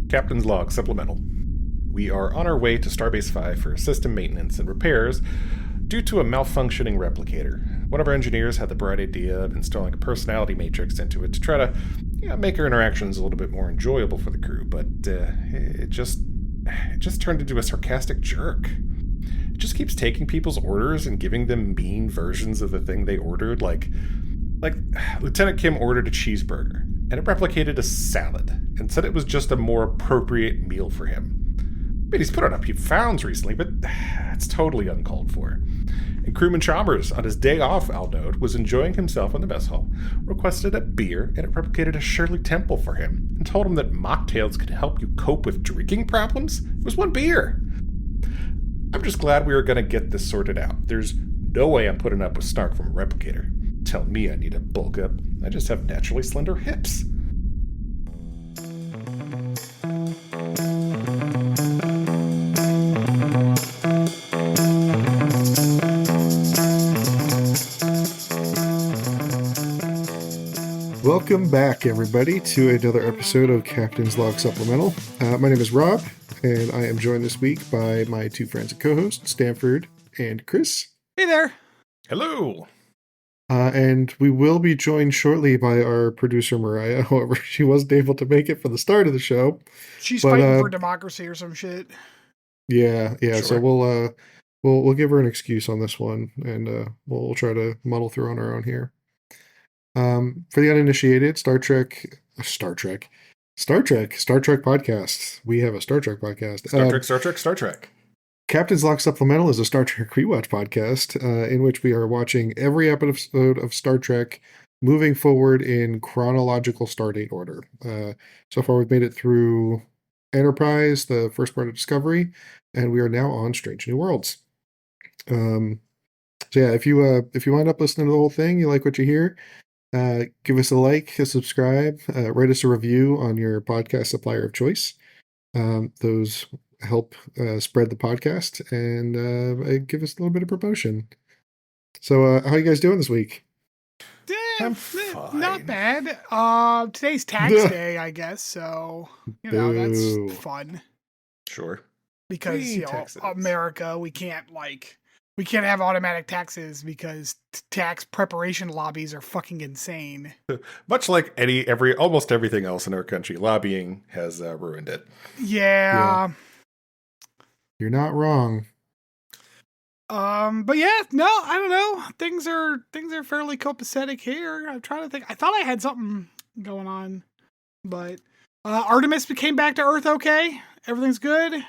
Captain's Log Supplemental. We are on our way to Starbase 5 for system maintenance and repairs due to a malfunctioning replicator. One of our engineers had the bright idea of installing a personality matrix into it to try to make our interactions a little bit more enjoyable for the crew, but it just turned into a sarcastic jerk. It just keeps taking people's orders and giving them mean versions of the thing they ordered, like Lieutenant Kim ordered a cheeseburger, and it replicated a salad, and said it was just a more appropriate meal for him. I mean, he's put on a few pounds recently, but it's totally uncalled for. And Crewman Chalmers, on his day off, I'll note, was enjoying himself in the mess hall, requested a beer, and it replicated a Shirley Temple for him, and told him that mocktails could help you cope with drinking problems. It was one beer. I'm just glad we are going to get this sorted out. There's no way I'm putting up with snark from a replicator. Tell me I need to bulk up. I just have naturally slender hips. Welcome back, everybody, to another episode of Captain's Log Supplemental. My name is Rob, and I am joined this week by my two friends and co-hosts, Stanford and Chris. Hey there. Hello. And we will be joined shortly by our producer, Mariah. However, she wasn't able to make it for the start of the show. She's fighting for democracy or some shit. Yeah. Sure. So we'll give her an excuse on this one, and we'll try to muddle through on our own here. For the uninitiated, Star Trek podcast. We have a Star Trek podcast. Star Trek. Captain's Log Supplemental is a Star Trek rewatch podcast in which we are watching every episode of Star Trek moving forward in chronological stardate order. So far, we've made it through Enterprise, the first part of Discovery, and we are now on Strange New Worlds. So yeah, if you wind up listening to the whole thing, you like what you hear, give us a like, a subscribe, write us a review on your podcast supplier of choice. Those help spread the podcast and give us a little bit of promotion. So how are you guys doing this week? I'm fine. Not bad. Today's tax day, I guess, so that's fun. Sure. Because America, we can't have automatic taxes because tax preparation lobbies are fucking insane. Much like almost everything else in our country, lobbying has ruined it. Yeah. You're not wrong. But yeah, no, I don't know. Things are fairly copacetic here. I'm trying to think. I thought I had something going on, but Artemis came back to Earth okay. Everything's good.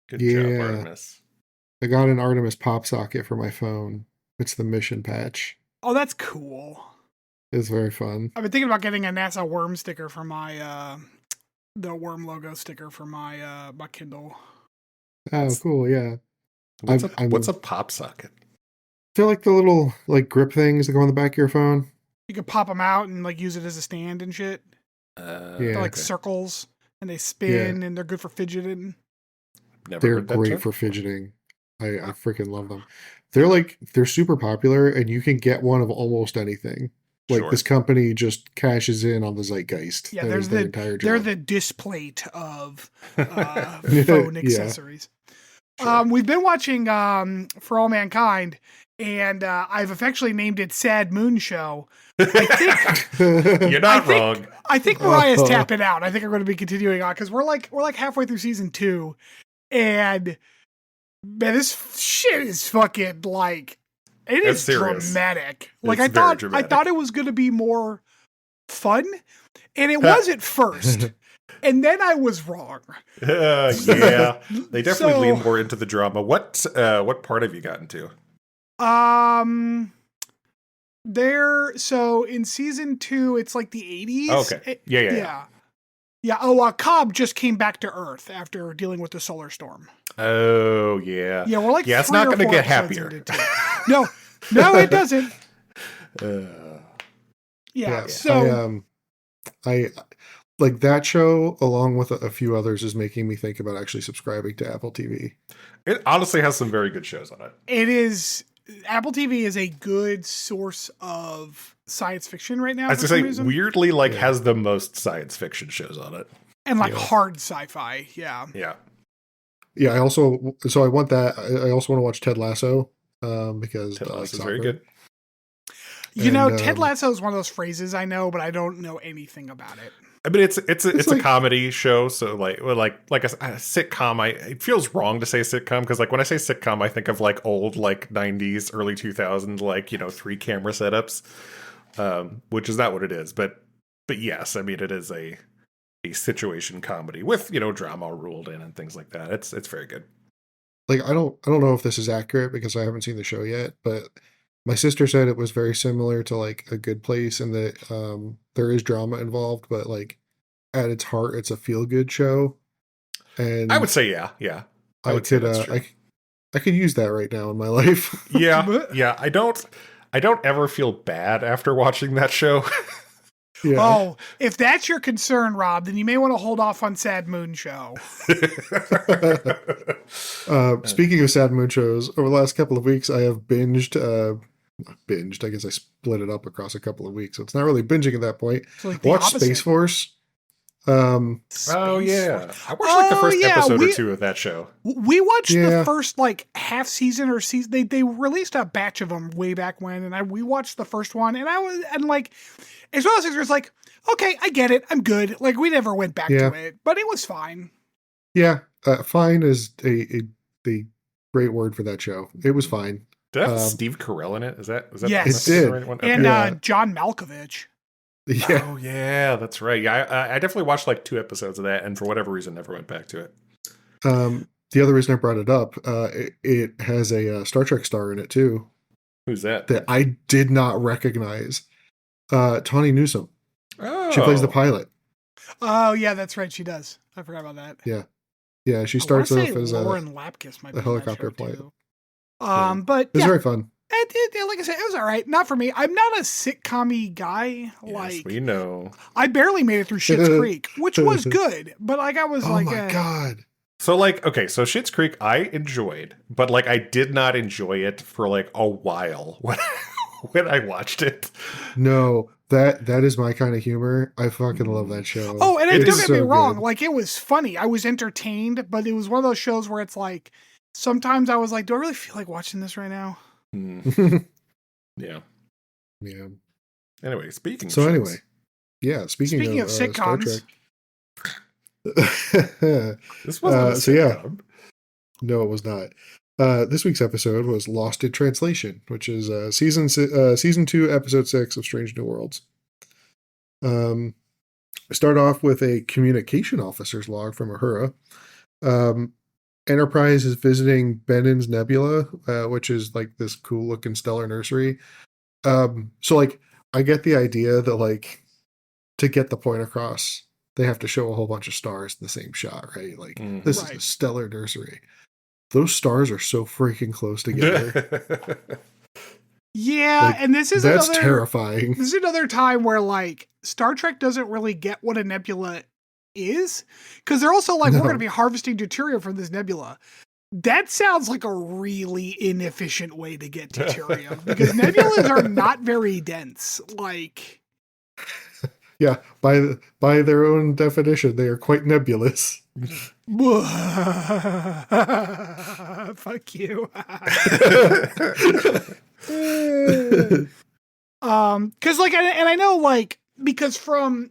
Good job, Artemis. I got an Artemis pop socket for my phone. It's the mission patch. Oh, that's cool. It's very fun. I've been thinking about getting a NASA worm sticker for my the worm logo sticker for my my Kindle. Oh, cool! Yeah. What's a pop socket? They're like the little grip things that go on the back of your phone. You could pop them out and use it as a stand and shit. They're like circles and they spin and they're good for fidgeting. They're great for fidgeting. I freaking love them. They're super popular, and you can get one of almost anything. This company just cashes in on the zeitgeist. Yeah, they're the displate of phone accessories. Sure. We've been watching For All Mankind, and I've affectionately named it Sad Moon Show. I think you're not wrong. I think Mariah's tapping out. I think I'm going to be continuing on because we're like halfway through season 2, and man, this shit is fucking it is serious. Dramatic. I thought it was going to be more fun, and it was at first. And then I was wrong. Yeah, they definitely lean more into the drama. What part have you gotten to? So in season 2, it's like the 80s. Okay. Yeah. Cobb just came back to Earth after dealing with the solar storm. Oh yeah. Yeah, we're it's not going to get happier. No, it doesn't. So I like that show, along with a few others, is making me think about actually subscribing to Apple TV. It honestly has some very good shows on it. It is. Apple TV is a good source of science fiction right now. I was going to say, weirdly, has the most science fiction shows on it. And like hard sci-fi, yeah. Yeah. Yeah, I want that. I also want to watch Ted Lasso because Ted I like Lasso is soccer. very good. Ted Lasso is one of those phrases I know, but I don't know anything about it. I mean, it's a comedy show, so like a sitcom. It feels wrong to say sitcom because like when I say sitcom, I think of like old like 90s, early 2000s, like 3 camera setups, which is not what it is. But yes, I mean it is a situation comedy with drama ruled in and things like that. It's very good. Like I don't know if this is accurate because I haven't seen the show yet, but my sister said it was very similar to like A Good Place and that there is drama involved, but like at its heart it's a feel good show. And I would say yeah. I would say that's true. I could use that right now in my life. yeah. I don't ever feel bad after watching that show. Yeah. Oh, if that's your concern, Rob, then you may want to hold off on Sad Moon Show. Speaking of Sad Moon shows, over the last couple of weeks, I have binged. I guess I split it up across a couple of weeks, so it's not really binging at that point. So like Watch Space Force. Oh yeah, I watched like the first episode or two of that show. We watched the first like half season or season. They released a batch of them way back when, and we watched the first one, and like it's one of those things where it's like, okay, I get it, I'm good. Like we never went back to it, but it was fine. Yeah, fine is a great word for that show. It was fine. Did that have Steve Carell in it? Is that yes, it did. The right one? Okay. And John Malkovich. Yeah. Oh yeah, that's right. Yeah, I definitely watched like 2 episodes of that, and for whatever reason, never went back to it. The other reason I brought it up, it has a Star Trek star in it too. Who's that? That I did not recognize. Tawny Newsome. Oh, she plays the pilot. Oh yeah, that's right. She does. I forgot about that. Yeah. She starts off as Lauren Lapkus, might be a helicopter pilot. But it's very fun. Like I said, it was all right. Not for me. I'm not a sitcom-y guy. Yes, we know. I barely made it through Schitt's Creek, which was good. But like I was like, oh my god. So like, okay, so Schitt's Creek I enjoyed, but like I did not enjoy it for like a while when I watched it. No, that is my kind of humor. I fucking love that show. Oh, and don't get me wrong, like it was funny. I was entertained, but it was one of those shows where it's like sometimes I was like, do I really feel like watching this right now? Yeah. Anyway, speaking of sitcoms. Star Trek. This wasn't a sitcom. No, it was not. This week's episode was Lost in Translation, which is season 2, episode 6 of Strange New Worlds. We start off with a communication officer's log from Uhura. Enterprise is visiting Bennin's Nebula, which is like this cool looking stellar nursery. So like I get the idea that like to get the point across, they have to show a whole bunch of stars in the same shot, right? Like this is a stellar nursery. Those stars are so freaking close together. Yeah, like, and that's terrifying. This is another time where like Star Trek doesn't really get what a nebula is, because they're also like, we're going to be harvesting deuterium from this nebula. That sounds like a really inefficient way to get deuterium, because nebulas are not very dense. Like, yeah, by their own definition, they are quite nebulous. Fuck you. Because like, and I know like, because from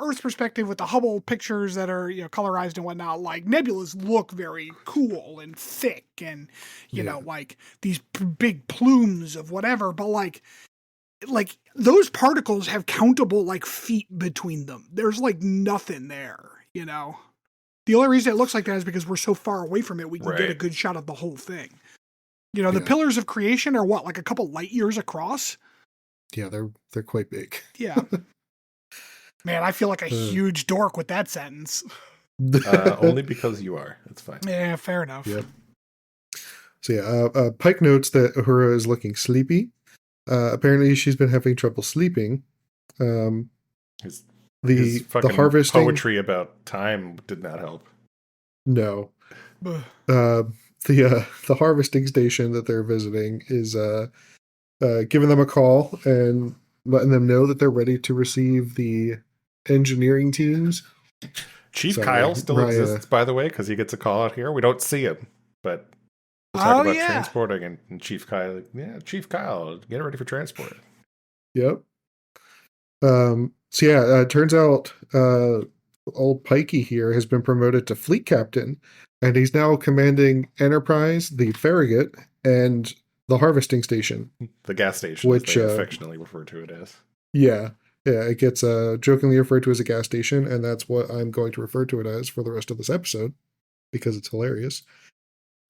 Earth's perspective with the Hubble pictures that are colorized and whatnot, like nebulas look very cool and thick and you know like these big plumes of whatever, but like those particles have countable like feet between them. There's like nothing there, The only reason it looks like that is because we're so far away from it, we can get a good shot of the whole thing. The pillars of creation are what, like a couple light years across? Yeah, they're quite big. Yeah. Man, I feel like a huge dork with that sentence. Only because you are. That's fine. Yeah, fair enough. Yep. So Pike notes that Uhura is looking sleepy. Apparently she's been having trouble sleeping. His the fucking harvesting poetry about time did not help. No. The harvesting station that they're visiting is giving them a call and letting them know that they're ready to receive the engineering teams. Chief So, Kyle still Raya- exists, by the way, because he gets a call out here. We don't see him, but we'll talk about transporting and Chief Kyle. Yeah, Chief Kyle, get ready for transport. Yep. It turns out old Pikey here has been promoted to fleet captain, and he's now commanding Enterprise, the Farragut, and the harvesting station. The gas station, which they affectionately refer to it as. Yeah, it gets jokingly referred to as a gas station, and that's what I'm going to refer to it as for the rest of this episode, because it's hilarious.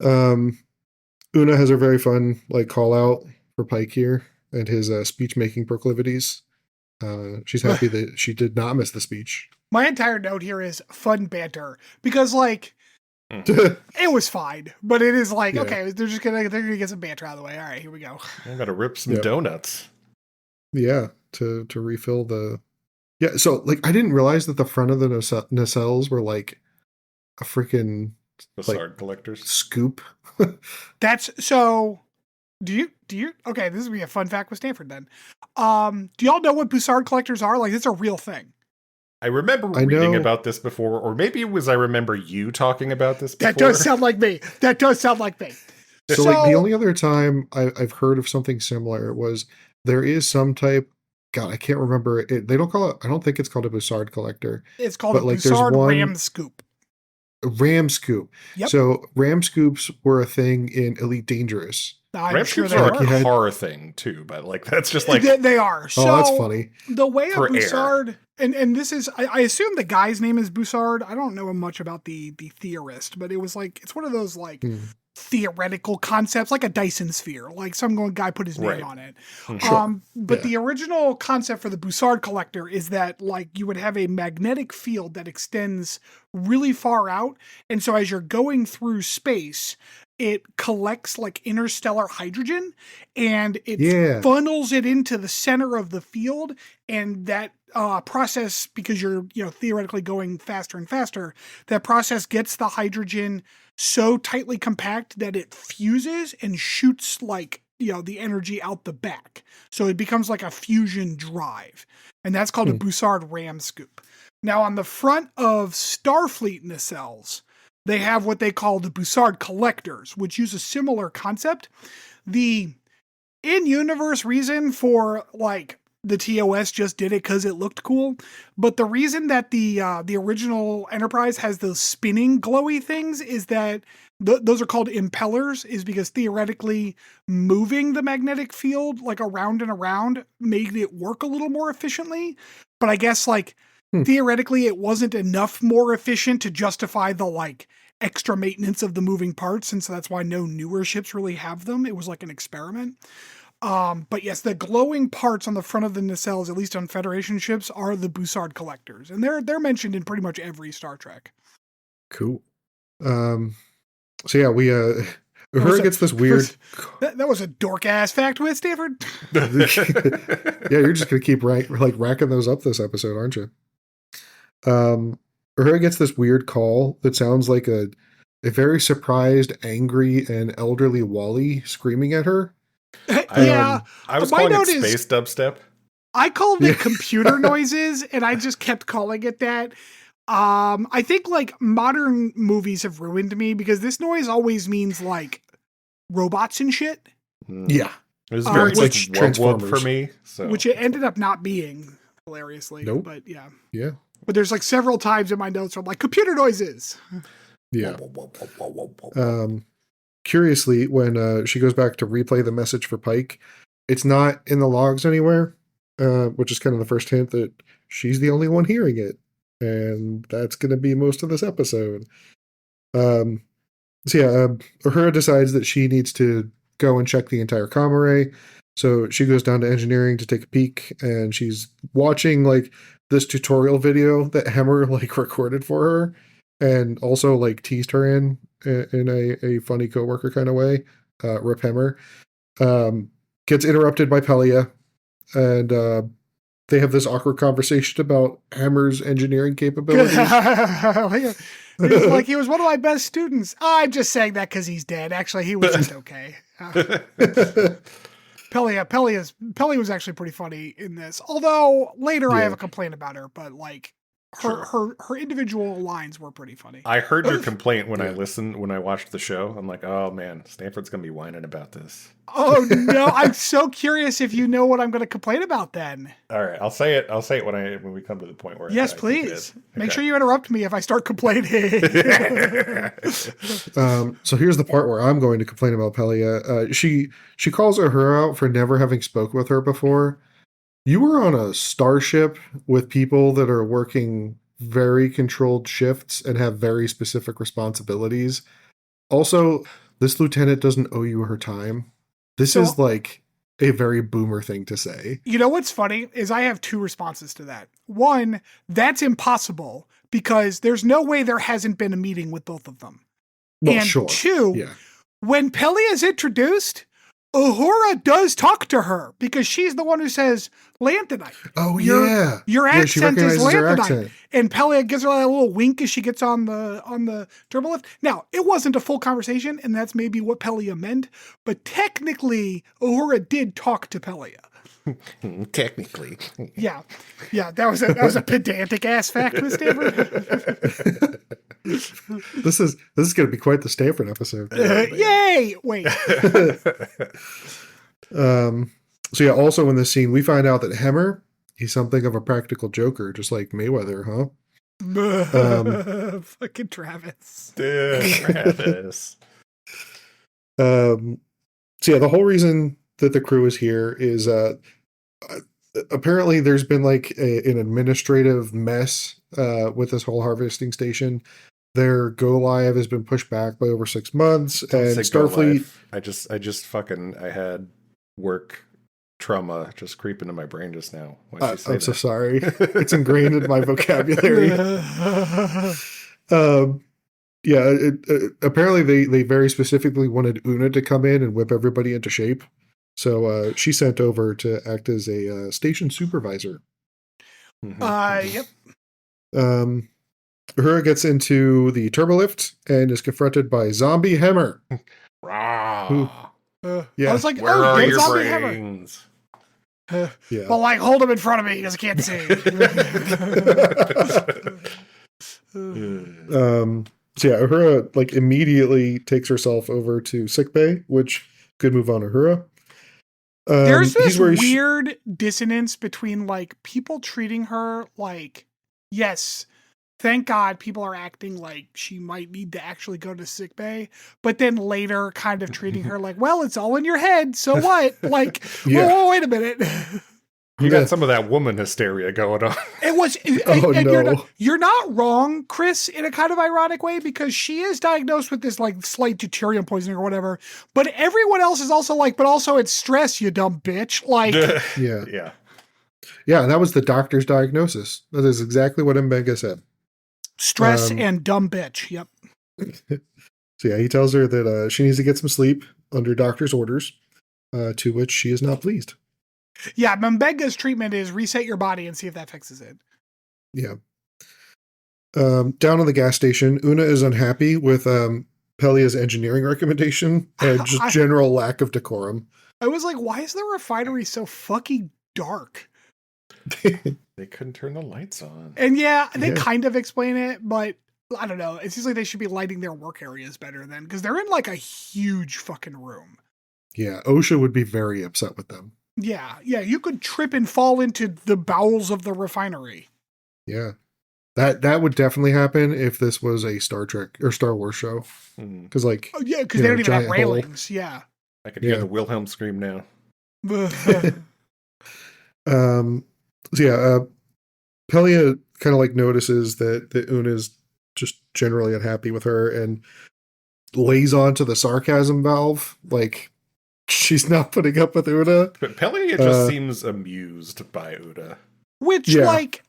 Una has a very fun call out for Pike here and his speech-making proclivities. She's happy that she did not miss the speech. My entire note here is fun banter, because it was fine, but it is okay, they're gonna get some banter out of the way. All right, here we go. I gotta rip some donuts. Yeah, to refill the. Yeah, so I didn't realize that the front of the nacelles were a freaking Bussard collectors scoop. That's so. Do you? Okay, this is gonna be a fun fact with Stanford then. Do y'all know what Bussard collectors are? It's a real thing. I remember reading about this before, or maybe it was I remember you talking about this before. That does sound like me. So the only other time I've heard of something similar was there is some type. God, I can't remember it. They don't call it. I don't think it's called a Bussard collector. It's called a Bussard ram scoop. Ram scoop. Yep. So ram scoops were a thing in Elite Dangerous. Ram scoops are a car thing too, but that's just they are. So that's funny. The way a Bussard, and this is, I assume the guy's name is Bussard. I don't know much about the theorist, but it was it's one of those theoretical concepts, like a Dyson sphere. Some guy put his name on it. Sure. But the original concept for the Bussard collector is that you would have a magnetic field that extends really far out, and so as you're going through space, it collects interstellar hydrogen and it funnels it into the center of the field. And that process, because you're theoretically going faster and faster, that process gets the hydrogen so tightly compact that it fuses and shoots the energy out the back. So it becomes like a fusion drive. And that's called a Bussard ram scoop. Now on the front of Starfleet nacelles, they have what they call the Bussard collectors, which use a similar concept. The in-universe reason for the TOS just did it because it looked cool, but the reason that the original Enterprise has those spinning glowy things is that those are called impellers, is because theoretically moving the magnetic field around and around made it work a little more efficiently. But I guess theoretically, it wasn't enough more efficient to justify the extra maintenance of the moving parts, and so that's why no newer ships really have them. It was an experiment. But yes, the glowing parts on the front of the nacelles, at least on Federation ships, are the Bussard collectors, and they're mentioned in pretty much every Star Trek. Cool. So yeah, we Uhura gets this weird. That was a dork ass fact with Stanford. Yeah, you're just gonna keep racking those up this episode, aren't you? Uhura gets this weird call that sounds like a very surprised, angry, and elderly Wally screaming at her. Yeah, I was calling it space dubstep. I called it computer noises, and I just kept calling it that. I think modern movies have ruined me because this noise always means robots and shit. Yeah, it was very Transformers for me, which it ended up not being, hilariously. Nope. But yeah. But there's several times in my notes where I'm computer noises. Yeah. Curiously, when she goes back to replay the message for Pike, it's not in the logs anywhere, which is kind of the first hint that she's the only one hearing it. And that's going to be most of this episode. Uhura decides that she needs to go and check the entire comm array. So she goes down to engineering to take a peek, and she's watching this tutorial video that Hemmer recorded for her, and also teased her in a funny coworker kind of way. Rip Hemmer gets interrupted by Pelia, and they have this awkward conversation about Hammer's engineering capabilities. He was one of my best students. I'm just saying that because he's dead. Actually, he was just okay. Pelia was actually pretty funny in this. Although later I have a complaint about her, but her individual lines were pretty funny. I heard your complaint when I watched the show. I'm like, oh man, Stanford's gonna be whining about this. Oh no, I'm so curious if you know what I'm going to complain about then. All right, I'll say it when we come to the point where. Yes, please. Make sure you interrupt me if I start complaining. So here's the part where I'm going to complain about Pelia. She calls her out for never having spoke with her before. You were on a starship with people that are working very controlled shifts and have very specific responsibilities. Also, this lieutenant doesn't owe you her time. This is like a very boomer thing to say. You know what's funny is I have two responses to that. One, that's impossible because there's no way there hasn't been a meeting with both of them. Well, and sure. Two, when Pelia is introduced, Uhura does talk to her because she's the one who says, Lanthanite. Oh, Your accent is Lanthanite. Accent. And Pelia gives her a little wink as she gets on the turbo lift. Now, it wasn't a full conversation, and that's maybe what Pelia meant, but technically, Uhura did talk to Pelia. Technically. Yeah, that was a pedantic ass fact, Miss Stanford. This is going to be quite the Stanford episode. Yay! Wait. So yeah, also in this scene, we find out that Hemmer, he's something of a practical joker, just like Mayweather, huh? Fucking Travis. Travis. So yeah, the whole reason that the crew is here is apparently there's been like an administrative mess with this whole harvesting station. Their go live has been pushed back by over 6 months, and Starfleet. I had work trauma just creep into my brain just now. I'm so sorry. It's ingrained in my vocabulary. Apparently they very specifically wanted Una to come in and whip everybody into shape. So she's sent over to act as a station supervisor. Yep. Uhura gets into the turbolift and is confronted by Zombie Hemmer. I was like, where are your Zombie brains? But like, hold him in front of me because I can't see. So yeah, Uhura like immediately takes herself over to sickbay, which good move on Uhura. There's this weird dissonance between like people treating her like, yes, thank God people are acting like she might need to actually go to sickbay, but then later kind of treating her like, well, it's all in your head, so what? Like, whoa, wait a minute. You got some of that woman hysteria going on. It was, no. You're not wrong, Chris, in a kind of ironic way, because she is diagnosed with this like slight deuterium poisoning or whatever, but everyone else is also like, but also it's stress, you dumb bitch. Like, yeah, that was the doctor's diagnosis. That is exactly what Mbenga said. Stress and dumb bitch. Yep. So yeah, he tells her that she needs to get some sleep under doctor's orders, to which she is not pleased. Yeah, Mbenga's treatment is reset your body and see if that fixes it. Yeah. Down on the gas station, Una is unhappy with Pelia's engineering recommendation and just general lack of decorum. I was like, why is the refinery so fucking dark? They couldn't turn the lights on. And they kind of explain it, but I don't know. It seems like they should be lighting their work areas better then, because they're in like a huge fucking room. Yeah, OSHA would be very upset with them. Yeah, you could trip and fall into the bowels of the refinery. Yeah. That would definitely happen if this was a Star Trek or Star Wars show. Because like, because they don't even have railings. Hole. Yeah. I could hear the Wilhelm scream now. Pelia kind of like notices that Una's just generally unhappy with her and lays onto the sarcasm valve. Like, she's not putting up with Una. But Pelia just seems amused by Una. Which, like,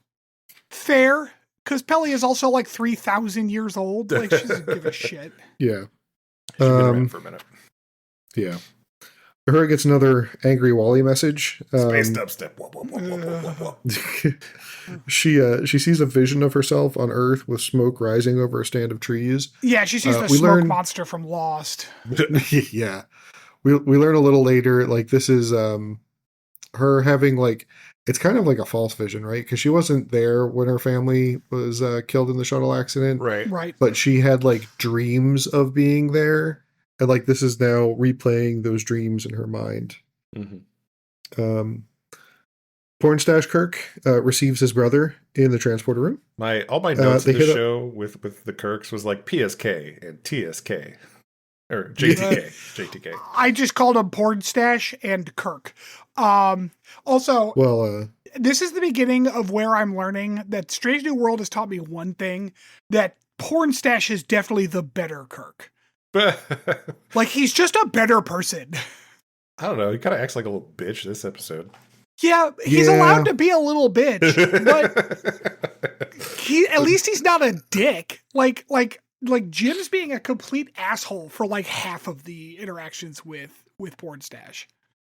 fair, because Pelia is also like 3,000 years old. Like, she doesn't give a shit. Yeah. She's been around for a minute. Yeah. Uhura gets another angry Wally message. Space dubstep. Whoop, whoop, whoop, whoop, whoop. She sees a vision of herself on Earth with smoke rising over a stand of trees. Yeah, she sees the smoke monster from Lost. Yeah. We learn a little later, like, this is her having, like, it's kind of like a false vision, right? Because she wasn't there when her family was killed in the shuttle accident. Right. But she had like dreams of being there. And like this is now replaying those dreams in her mind. Mm-hmm. Pornstache Kirk receives his brother in the transporter room. All my notes of the show with the Kirks was like PSK and TSK. Or JTK. JTK. I just called him Pornstache and Kirk. Also, this is the beginning of where I'm learning that Strange New World has taught me one thing, that Pornstache is definitely the better Kirk. Like, he's just a better person. I don't know. He kind of acts like a little bitch this episode. Yeah, he's allowed to be a little bitch, but at least he's not a dick. Like Jim's being a complete asshole for like half of the interactions with Pornstache.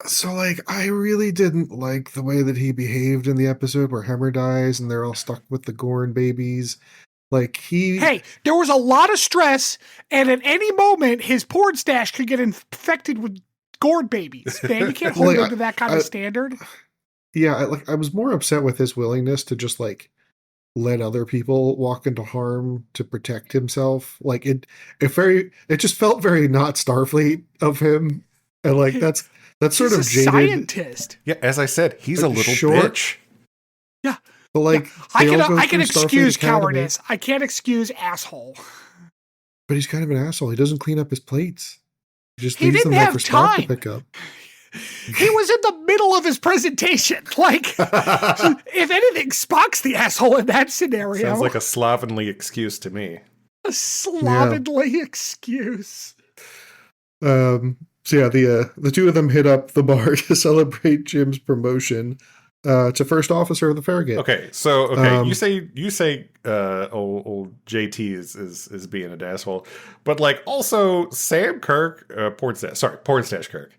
So like, I really didn't like the way that he behaved in the episode where Hemmer dies and they're all stuck with the Gorn babies. Like Hey, there was a lot of stress, and at any moment his Pornstache could get infected with Gorn babies. Man, you can't hold him to that kind of standard. Yeah, I was more upset with his willingness to just like let other people walk into harm to protect himself. Like it just felt very not Starfleet of him, and like that's sort of jaded. Scientist. Yeah, as I said, he's a little bitch. Yeah, but like I can excuse cowardice. I can't excuse asshole. But he's kind of an asshole. He doesn't clean up his plates. He just leaves them there for Spock to pick up. He was in the middle of his presentation. Like, if anything, Spock's the asshole in that scenario. Sounds like a slovenly excuse to me. A slovenly excuse. So yeah, the two of them hit up the bar to celebrate Jim's promotion to first officer of the Farragut. Okay, you say old JT is being an asshole, but like also Sam Kirk, Pornstache Kirk,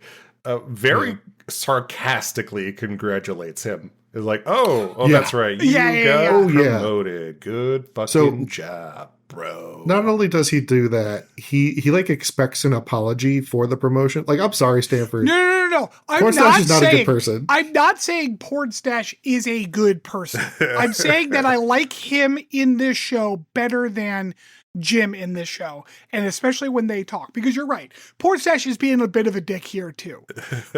very sarcastically congratulates him. Is like, that's right, you got promoted. Good fucking job, bro. Not only does he do that, he like expects an apology for the promotion. Like, I'm sorry, Stanford. No. Pornstache is not a good person. I'm not saying Pornstache is a good person. I'm saying that I like him in this show better than Jim in this show, and especially when they talk, because you're right, Pornstache is being a bit of a dick here too.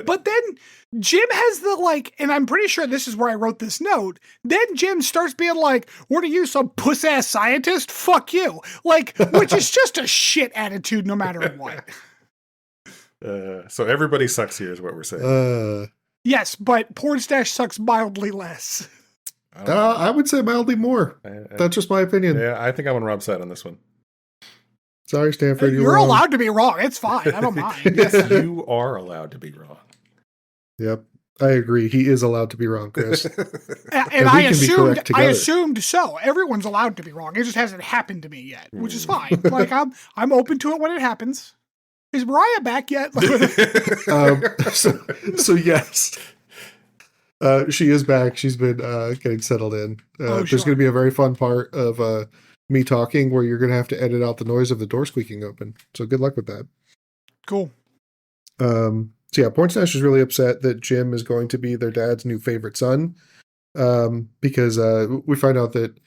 But then Jim has the like, and I'm pretty sure this is where I wrote this note, then Jim starts being like, what are you, some puss-ass scientist? Fuck you. Like, which is just a shit attitude no matter what. So everybody sucks here is what we're saying. Yes, but Pornstache sucks mildly less. I would say mildly more. That's just my opinion. Yeah, I think I'm on Rob's side on this one. Sorry, Stanford. You're allowed to be wrong. It's fine. I don't mind. Yes, you are allowed to be wrong. Yep, I agree. He is allowed to be wrong, Chris. and I assumed so. Everyone's allowed to be wrong. It just hasn't happened to me yet, which is fine. Like I'm open to it when it happens. Is Mariah back yet? So yes. She is back. She's been getting settled in. There's going to be a very fun part of me talking where you're going to have to edit out the noise of the door squeaking open. So good luck with that. Cool. So yeah, Pornstache is really upset that Jim is going to be their dad's new favorite son, because we find out that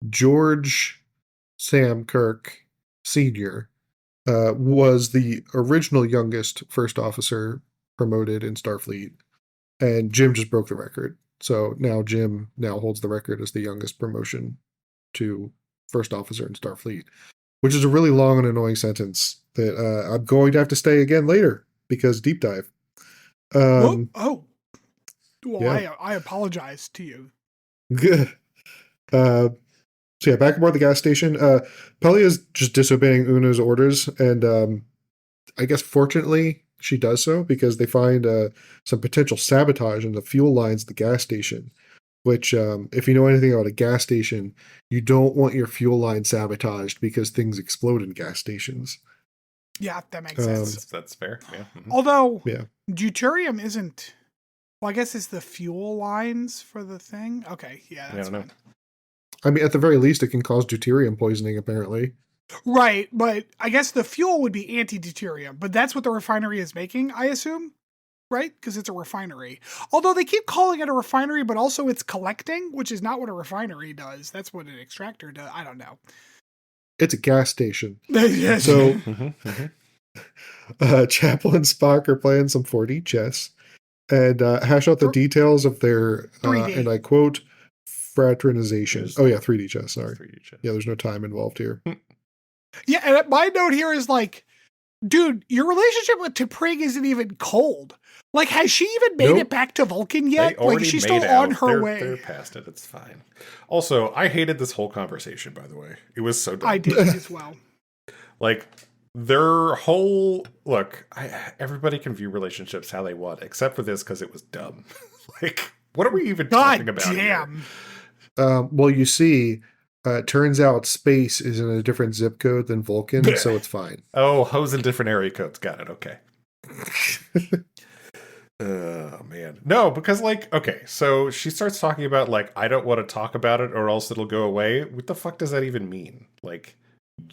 George Sam Kirk Sr. Was the original youngest first officer promoted in Starfleet. And Jim just broke the record. So now Jim holds the record as the youngest promotion to first officer in Starfleet, which is a really long and annoying sentence that I'm going to have to stay again later because deep dive. Well, I apologize to you. Good. So yeah, back aboard the gas station. Pelly is just disobeying Una's orders, and I guess fortunately she does so because they find some potential sabotage in the fuel lines at the gas station, which if you know anything about a gas station, you don't want your fuel line sabotaged because things explode in gas stations. Yeah, that makes sense. That's fair. Yeah. Mm-hmm. Although deuterium isn't, well, I guess it's the fuel lines for the thing. Okay, yeah, that's fine. I mean, at the very least, it can cause deuterium poisoning, apparently. Right, but I guess the fuel would be anti-deuterium, but that's what the refinery is making, I assume? right? Because it's a refinery. Although they keep calling it a refinery, but also it's collecting, which is not what a refinery does. That's what an extractor does. I don't know. It's a gas station. Yes. So Chapel and Spock are playing some 4D chess and hash out the details of their, and I quote, fraternization. Oh yeah, 3D chess, sorry. 3D chess. Yeah, there's no time involved here. Yeah, and my note here is like, dude, your relationship with T'Pring isn't even cold. Like, has she even made it back to Vulcan yet? Like, is she still on her way? They're past it. It's fine. Also, I hated this whole conversation, by the way. It was so dumb. I did as well. Like, their whole... Look, everybody can view relationships how they want, except for this, because it was dumb. Like, what are we even talking about damn. Here? Well, you see... turns out space is in a different zip code than Vulcan, so it's fine. Oh, hose in different area codes. Got it. Okay. Oh, man. No, because, like, okay, so she starts talking about, like, I don't want to talk about it or else it'll go away. What the fuck does that even mean? Like,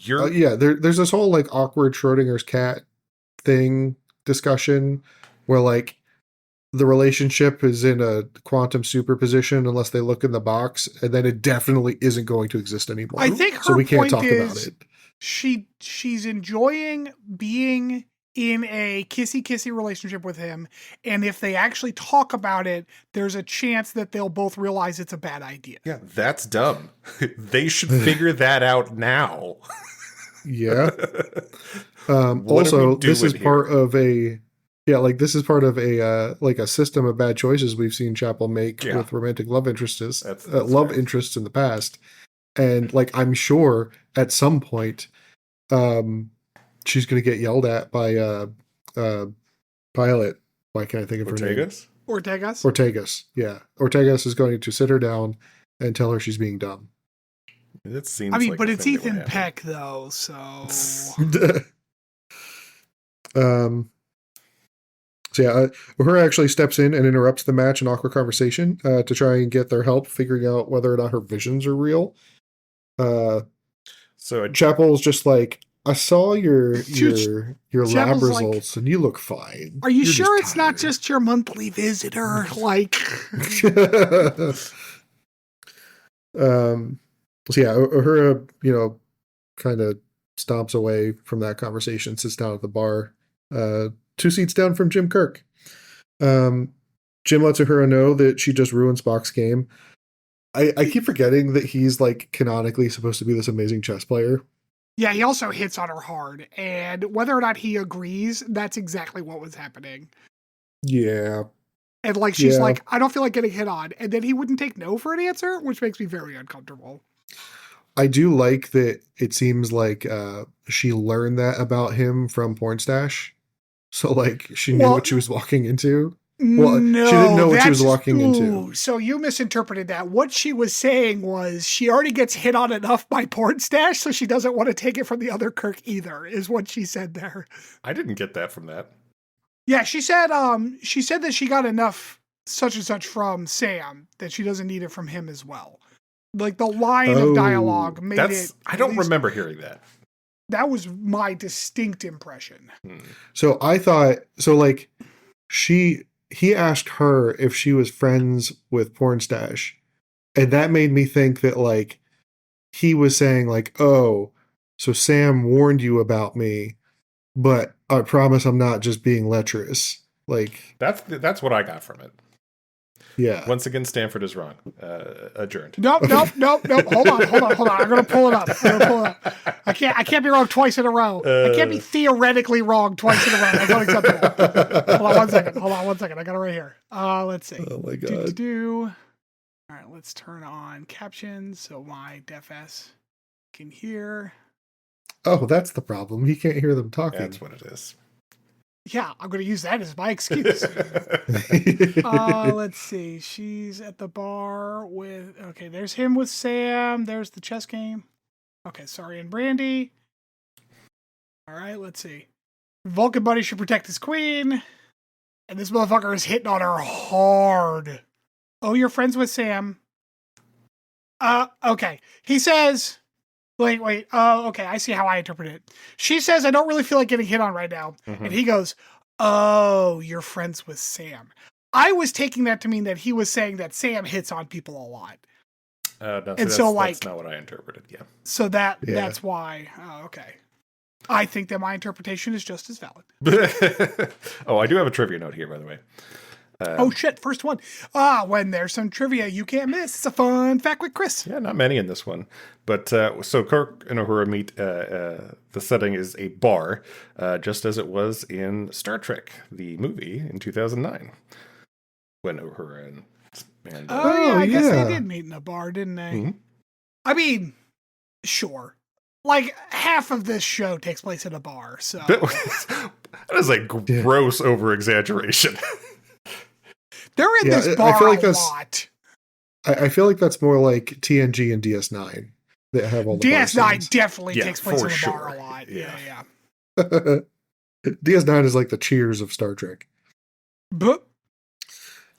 you're... yeah, there's this whole, like, awkward Schrodinger's cat thing discussion where, like, the relationship is in a quantum superposition unless they look in the box, and then it definitely isn't going to exist anymore. I think her so we can't point talk is about it. She's enjoying being in a kissy relationship with him, and if they actually talk about it, there's a chance that they'll both realize it's a bad idea. Yeah, that's dumb. They should figure that out now. Yeah. Also, this is part of a... Yeah, like this is part of a like a system of bad choices we've seen Chapel make with romantic love interests, that's interests in the past, and like I'm sure at some point, she's going to get yelled at by Pilot. Why can't I think of her name? Ortegas. Yeah, Ortegas is going to sit her down and tell her she's being dumb. It seems. But it's Ethan Peck though, so. So yeah, her actually steps in and interrupts the match and awkward conversation to try and get their help figuring out whether or not her visions are real. So Chapel's just like, I saw your lab results and you look fine. Are you sure it's not just your monthly visitor? Like, so yeah, her kind of stomps away from that conversation, sits down at the bar. 2 seats down from Jim Kirk. Jim lets Uhura know that she just ruined Spock's game. I keep forgetting that he's like canonically supposed to be this amazing chess player. Yeah, he also hits on her hard, and whether or not he agrees, that's exactly what was happening. Yeah. And like she's like, I don't feel like getting hit on, and then he wouldn't take no for an answer, which makes me very uncomfortable. I do like that it seems like she learned that about him from Pornstash. So, like, she knew what she was walking into. Well, no, she didn't know what she was walking into. So you misinterpreted that. What she was saying was she already gets hit on enough by Pornstash, so she doesn't want to take it from the other Kirk either, is what she said there. I didn't get that from that. Yeah, she said that she got enough such and such from Sam that she doesn't need it from him as well. Like, the line of dialogue made it... I don't remember hearing that. That was my distinct impression. So I thought, like, he asked her if she was friends with Pornstash, and that made me think that, like, he was saying, like, oh, so Sam warned you about me, but I promise I'm not just being lecherous. Like, that's what I got from it. Yeah. Once again, Stanford is wrong. Adjourned. Nope. Hold on. I'm gonna pull it up. I can't be wrong twice in a row. I can't be theoretically wrong twice in a row. That's unacceptable. Hold on one second. I got it right here. Let's see. Oh my god. All right, let's turn on captions so my deaf ass can hear. Oh, that's the problem. He can't hear them talking. That's what it is. Yeah, I'm going to use that as my excuse. Let's see. She's at the bar with... Okay, there's him with Sam. There's the chess game. Okay, sorry, and Brandy. All right, let's see. Vulcan buddy should protect his queen. And this motherfucker is hitting on her hard. Oh, you're friends with Sam. Okay. He says... Wait. Oh, okay. I see how I interpret it. She says, I don't really feel like getting hit on right now. Mm-hmm. And he goes, Oh, you're friends with Sam. I was taking that to mean that he was saying that Sam hits on people a lot. No, and that's not what I interpreted. Yeah. So that's why. Oh, okay. I think that my interpretation is just as valid. Oh, I do have a trivia note here, by the way. Oh shit! First one. When there's some trivia you can't miss. It's a fun fact with Chris. Yeah, not many in this one, but so Kirk and Uhura meet. The setting is a bar, just as it was in Star Trek, the movie in 2009, when Uhura and I guess they did meet in a bar, didn't they? Mm-hmm. I mean, sure. Like half of this show takes place in a bar, so that is a gross over exaggeration. They're in this bar a lot. I feel like that's more like TNG and DS9 that have all the DS9 definitely takes place in a bar a lot. Yeah. DS9 is like the Cheers of Star Trek. But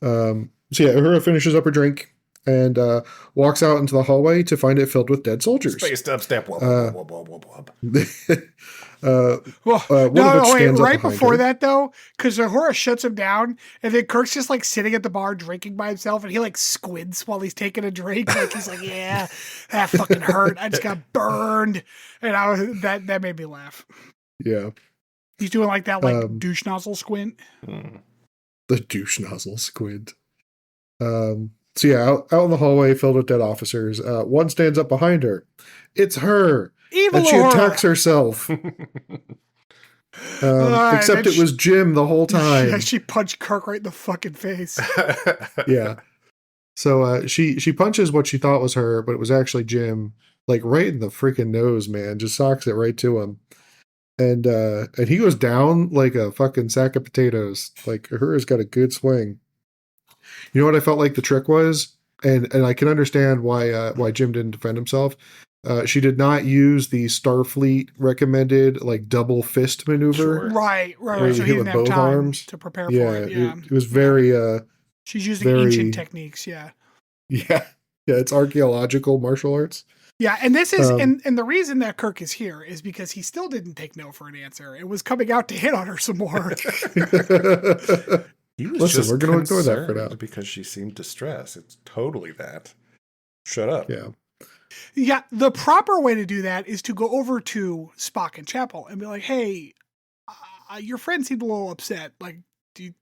Uhura finishes up her drink and walks out into the hallway to find it filled with dead soldiers. Space dubstep. Wub. Wait, right before that though, because Uhura shuts him down, and then Kirk's just like sitting at the bar drinking by himself, and he like squints while he's taking a drink. Like he's like, "Yeah, that fucking hurt. I just got burned," and that made me laugh. Yeah, he's doing like that douche nozzle squint. The douche nozzle squint. Out in the hallway filled with dead officers, one stands up behind her. It's her. Evil and she attacks herself. Except it was Jim the whole time. Yeah, she punched Kirk right in the fucking face. Yeah. So she punches what she thought was her, but it was actually Jim, like right in the freaking nose, man. Just socks it right to him. And he goes down like a fucking sack of potatoes. Like Uhura's got a good swing. You know what I felt like the trick was? And I can understand why Jim didn't defend himself. She did not use the Starfleet recommended like double fist maneuver. Sure. Right. So he didn't have time to prepare for it. Yeah, it was very. She's using ancient techniques. Yeah. Yeah. It's archaeological martial arts. Yeah, and this is and the reason that Kirk is here is because he still didn't take no for an answer. It was coming out to hit on her some more. We're going to ignore that for now because she seemed distressed. It's totally that. Shut up. Yeah. Yeah, the proper way to do that is to go over to Spock and Chapel and be like, "Hey, your friend seemed a little upset. Like, she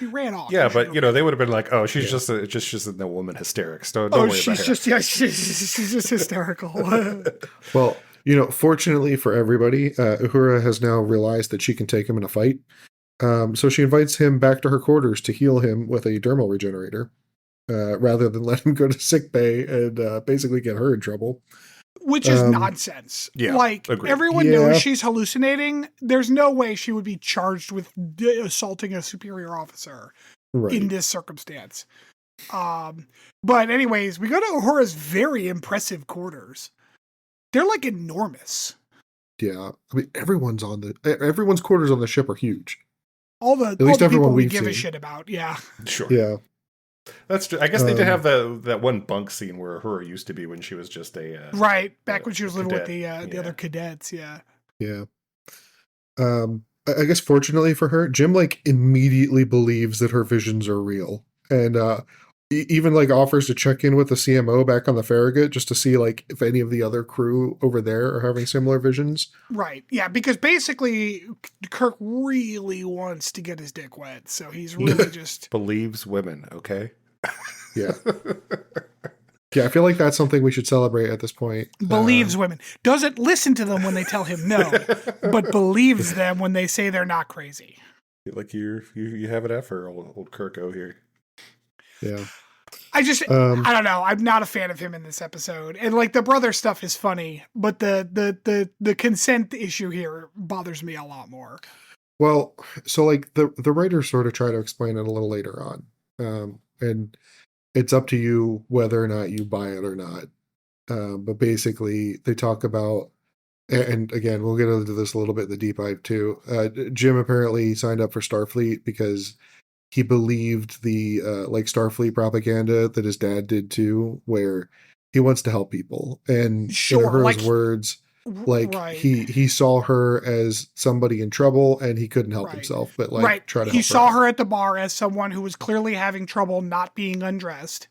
ran off." Yeah, but they would have been like, "Oh, she's just a woman hysterics. Don't worry about her." She's just hysterical. Well, fortunately for everybody, Uhura has now realized that she can take him in a fight. So she invites him back to her quarters to heal him with a dermal regenerator. Rather than let him go to sickbay and basically get her in trouble. Which is nonsense. Yeah, like, agreed. Everyone knows she's hallucinating. There's no way she would be charged with assaulting a superior officer in this circumstance. But anyways, we go to Uhura's very impressive quarters. They're like enormous. Yeah. I mean, everyone's quarters on the ship are huge. All the people we give a shit about. Yeah. Sure. Yeah. That's true. I guess they did have that one bunk scene where Uhura used to be when she was just a back when she was living with the other cadets. Yeah. I guess fortunately for her, Jim like immediately believes that her visions are real, and even like offers to check in with the CMO back on the Farragut just to see like if any of the other crew over there are having similar visions. Right. Yeah, because basically Kirk really wants to get his dick wet, so he's really just believes women, okay? Yeah. Yeah, I feel like that's something we should celebrate at this point. Believes women. Doesn't listen to them when they tell him no, but believes them when they say they're not crazy. Like you have it for old Kirko here. Yeah. I don't know. I'm not a fan of him in this episode. And like the brother stuff is funny, but the consent issue here bothers me a lot more. Well, so like the writers sort of try to explain it a little later on. And it's up to you whether or not you buy it or not. But basically they talk about, and again, we'll get into this a little bit in the deep dive too. Jim apparently signed up for Starfleet because he believed the like Starfleet propaganda that his dad did too, where he wants to help people. And in Uhura's words, Like right. he saw her as somebody in trouble and he couldn't help himself, but like try to help her. He saw out. her at the bar as someone who was clearly having trouble not being undressed.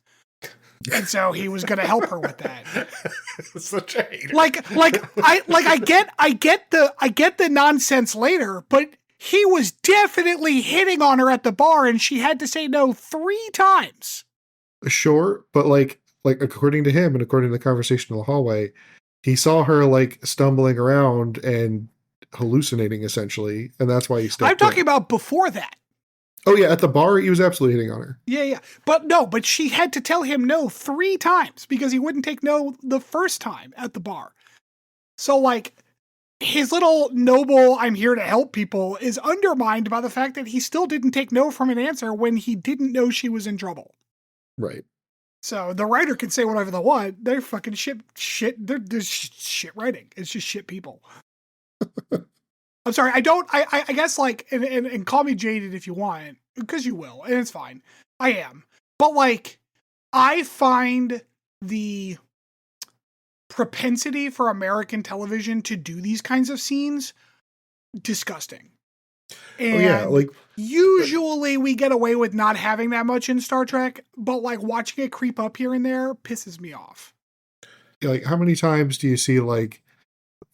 And so he was going to help her with that. Such a hater. I get the nonsense later, but he was definitely hitting on her at the bar and she had to say no 3 times. Sure, but like according to him and according to the conversation in the hallway, he saw her like stumbling around and hallucinating essentially, and that's why he stepped I'm talking about before that. Oh yeah, at the bar he was absolutely hitting on her. Yeah. But she had to tell him no 3 times because he wouldn't take no the first time at the bar. So like his little noble I'm here to help people is undermined by the fact that he still didn't take no from an answer when he didn't know she was in trouble. Right. So the writer can say whatever they want. They're fucking shit. They're shit writing. It's just shit people. I'm sorry. I guess like, and call me jaded if you want, because you will, and it's fine. I am. But like, I find the propensity for American television to do these kinds of scenes disgusting. And usually we get away with not having that much in Star Trek, but like watching it creep up here and there pisses me off. Like how many times do you see like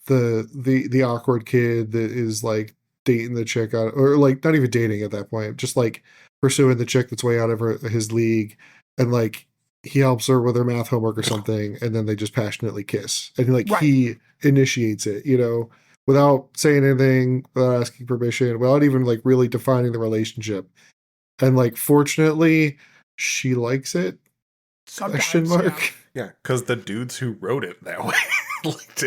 the awkward kid that is like dating the chick out, or like not even dating at that point, just like pursuing the chick that's way out of his league, and like he helps her with her math homework or something, and then they just passionately kiss, and like he initiates it, you know, without saying anything, without asking permission, without even like really defining the relationship. And like, fortunately, she likes it. Sometimes, yeah, because the dudes who wrote it that way.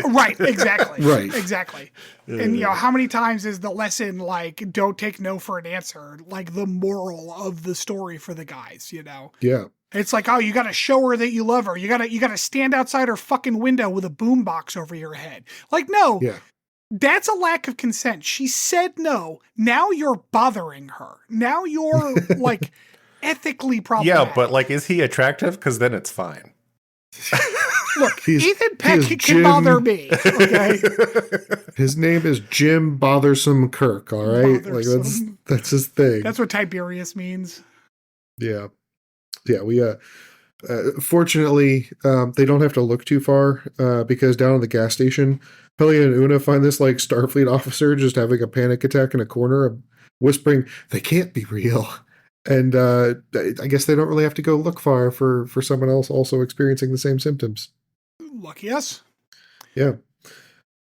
Right, exactly. Right. Exactly. And you know, how many times is the lesson like don't take no for an answer, like the moral of the story for the guys, you know? Yeah. It's like, oh, you got to show her that you love her. You got to stand outside her fucking window with a boombox over your head. Like, no. Yeah. That's a lack of consent. She said no. Now you're bothering her. Now you're like ethically problematic. Yeah, but like, is he attractive? Because then it's fine. Look, Ethan Peck can bother me. Okay, his name is Jim Bothersome Kirk. All right, Bothersome. Like that's his thing. That's what Tiberius means. Yeah. We fortunately they don't have to look too far because down at the gas station, Peli and Una find this like Starfleet officer just having a panic attack in a corner, whispering they can't be real. And I guess they don't really have to go look far for someone else also experiencing the same symptoms. Lucky us. Yeah.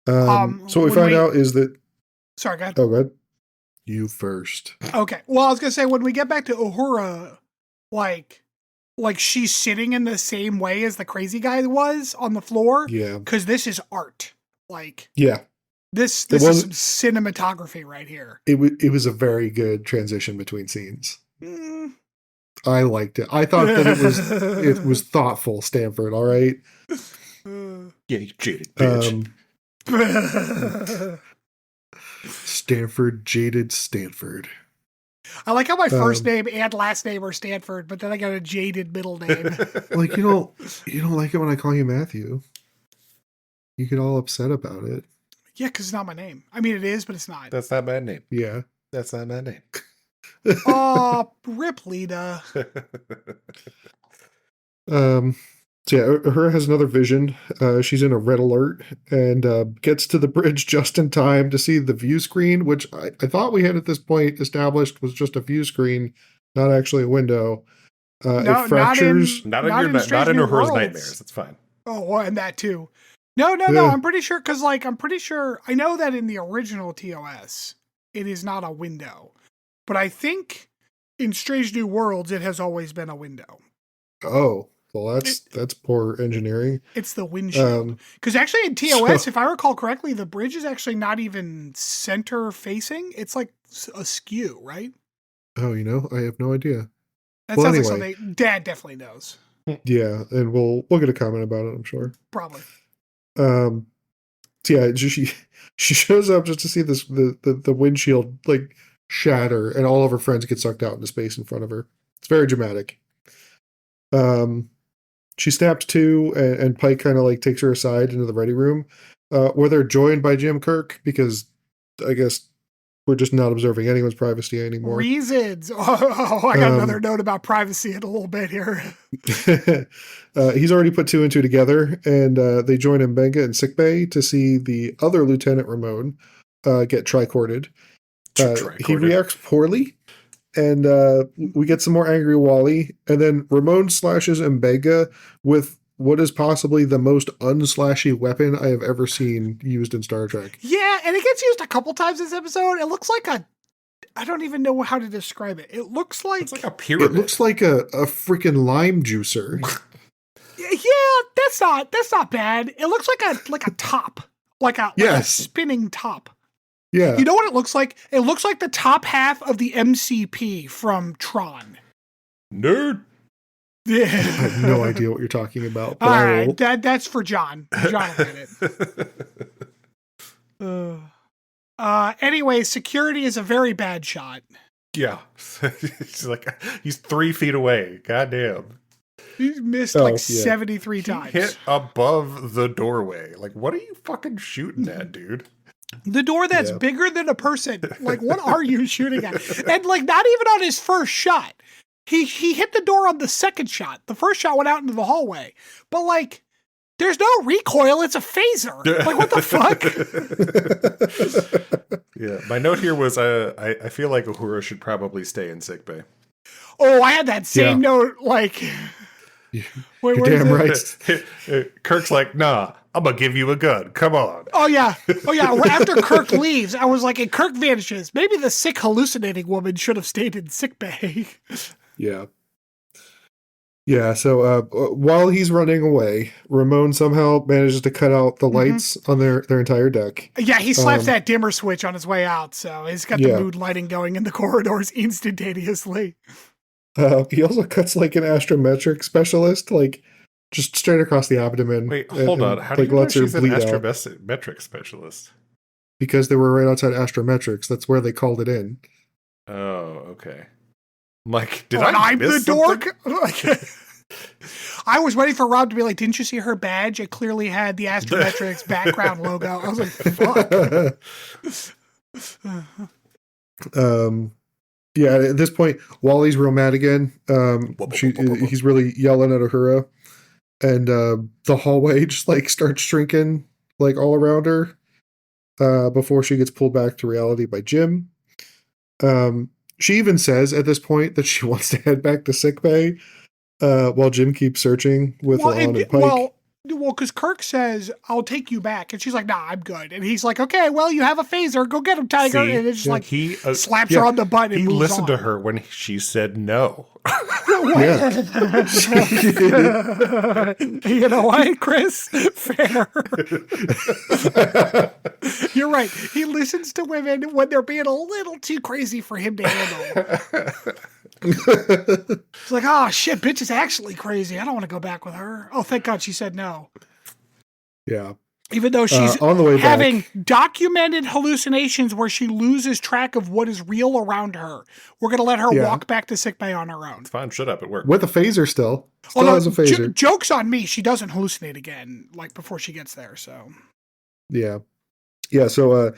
So what we find out is that... Sorry, go ahead. Oh, go ahead. You first. Okay. Well, I was going to say, when we get back to Uhura, like she's sitting in the same way as the crazy guy was on the floor. Yeah. Because this is art. Like... Yeah. This is some cinematography right here. It was a very good transition between scenes. I liked it. I thought that it was thoughtful, Stanford, all right? Yeah, you jaded bitch. Stanford, jaded Stanford. I like how my first name and last name are Stanford, but then I got a jaded middle name. Like, you don't like it when I call you Matthew. You get all upset about it. Yeah, because it's not my name. I mean, it is, but it's not. That's not my name. Yeah. That's not my name. Oh, rip Lita. So yeah, Uhura has another vision. She's in a red alert and gets to the bridge just in time to see the view screen, which I thought we had at this point established was just a view screen, not actually a window. No, it fractures. Not in Uhura's nightmares. It's fine. Oh, well, and that too. No. I'm pretty sure because, I know that in the original TOS, it is not a window, but I think in Strange New Worlds, it has always been a window. Oh, well, that's poor engineering. It's the windshield. Because actually in TOS, if I recall correctly, the bridge is actually not even center facing. It's like askew, right? Oh, I have no idea. That sounds like something Dad definitely knows. Yeah, and we'll get a comment about it, I'm sure. Probably. So yeah, she shows up just to see the windshield like shatter, and all of her friends get sucked out into space in front of her. It's very dramatic. She snapped to, and Pike kind of like takes her aside into the ready room, where they're joined by Jim Kirk, because I guess we're just not observing anyone's privacy anymore. Reasons. Oh, I got another note about privacy in a little bit here. He's already put 2 and 2 together, and they join Mbenga in sickbay to see the other Lieutenant Ramon get tricorded. He reacts poorly, and we get some more angry Wally, and then Ramon slashes Mbenga with what is possibly the most unslashy weapon I have ever seen used in Star Trek. Yeah, and it gets used a couple times this episode. It looks like I don't even know how to describe it. It looks like... It's like a pyramid. It looks like a freaking lime juicer. Yeah, that's not bad. It looks like a top. Like a spinning top. Yeah. You know what it looks like? It looks like the top half of the MCP from Tron. Nerd. Yeah. I have no idea what you're talking about. All right, that's for John. John will get it. Anyway, security is a very bad shot. Yeah. He's 3 feet away. Goddamn. He missed 73 times. Hit above the doorway. Like, what are you fucking shooting at, dude? The door that's bigger than a person. Like, what are you shooting at? And like, not even on his first shot. He hit the door on the second shot. The first shot went out into the hallway. But like, there's no recoil. It's a phaser. Like, what the fuck? Yeah. My note here was I feel like Uhura should probably stay in sickbay. Oh, I had that same note. Like, you're damn right. Kirk's like, nah, I'm going to give you a gun. Come on. Oh, yeah. After Kirk leaves, I was like, and Kirk vanishes. Maybe the sick hallucinating woman should have stayed in sickbay. Yeah. Yeah, so while he's running away, Ramon somehow manages to cut out the lights on their entire deck. Yeah, he slaps that dimmer switch on his way out, so he's got the mood lighting going in the corridors instantaneously. He also cuts like an astrometric specialist, like just straight across the abdomen. Wait, hold on. How do you know she's an astrometric specialist? Because they were right outside astrometrics. That's where they called it in. Oh, okay. Like, did I'm miss the dork? I was waiting for Rob to be like, didn't you see her badge? It clearly had the Astrometrics background logo. I was like, fuck. Yeah, at this point, Wally's real mad again. He's really yelling at Uhura. And the hallway just like starts shrinking like all around her before she gets pulled back to reality by Jim. She even says at this point that she wants to head back to sickbay while Jim keeps searching with Alon and Pike. Well, because Kirk says, I'll take you back. And she's like, nah, I'm good. And he's like, okay, well, you have a phaser. Go get him, Tiger. And it's just he slaps her on the butt and he moves listened on. to her when she said no. You know what, Chris? Fair. You're right. He listens to women when they're being a little too crazy for him to handle. It's like, oh shit, bitch is actually crazy. I don't want to go back with her. Oh, thank God she said no. Yeah. Even though she's on the way having back, documented hallucinations where she loses track of what is real around her. We're going to let her walk back to sickbay on her own. It's fine. Shut up. It worked. With a phaser still. Still has a phaser. Joke's on me. She doesn't hallucinate again, like before she gets there. So. Yeah. Yeah. So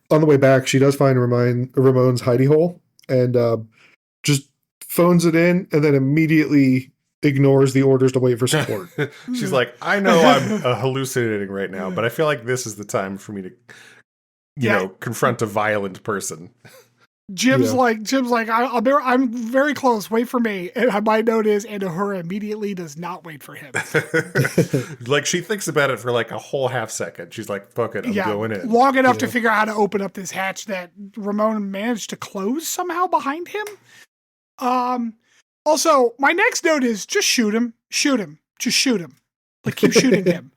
on the way back, she does find Ramon's hidey hole and just phones it in and then immediately ignores the orders to wait for support. She's like, I know I'm hallucinating right now, but I feel like this is the time for me to, you know, confront a violent person. Jim's like, I'm very close. Wait for me. And my note is, and Uhura immediately does not wait for him. Like she thinks about it for like a whole half second. She's like, fuck it, I'm going in. Long enough to figure out how to open up this hatch that Ramon managed to close somehow behind him. Also, my next note is just shoot him. Just shoot him. Like, keep shooting him.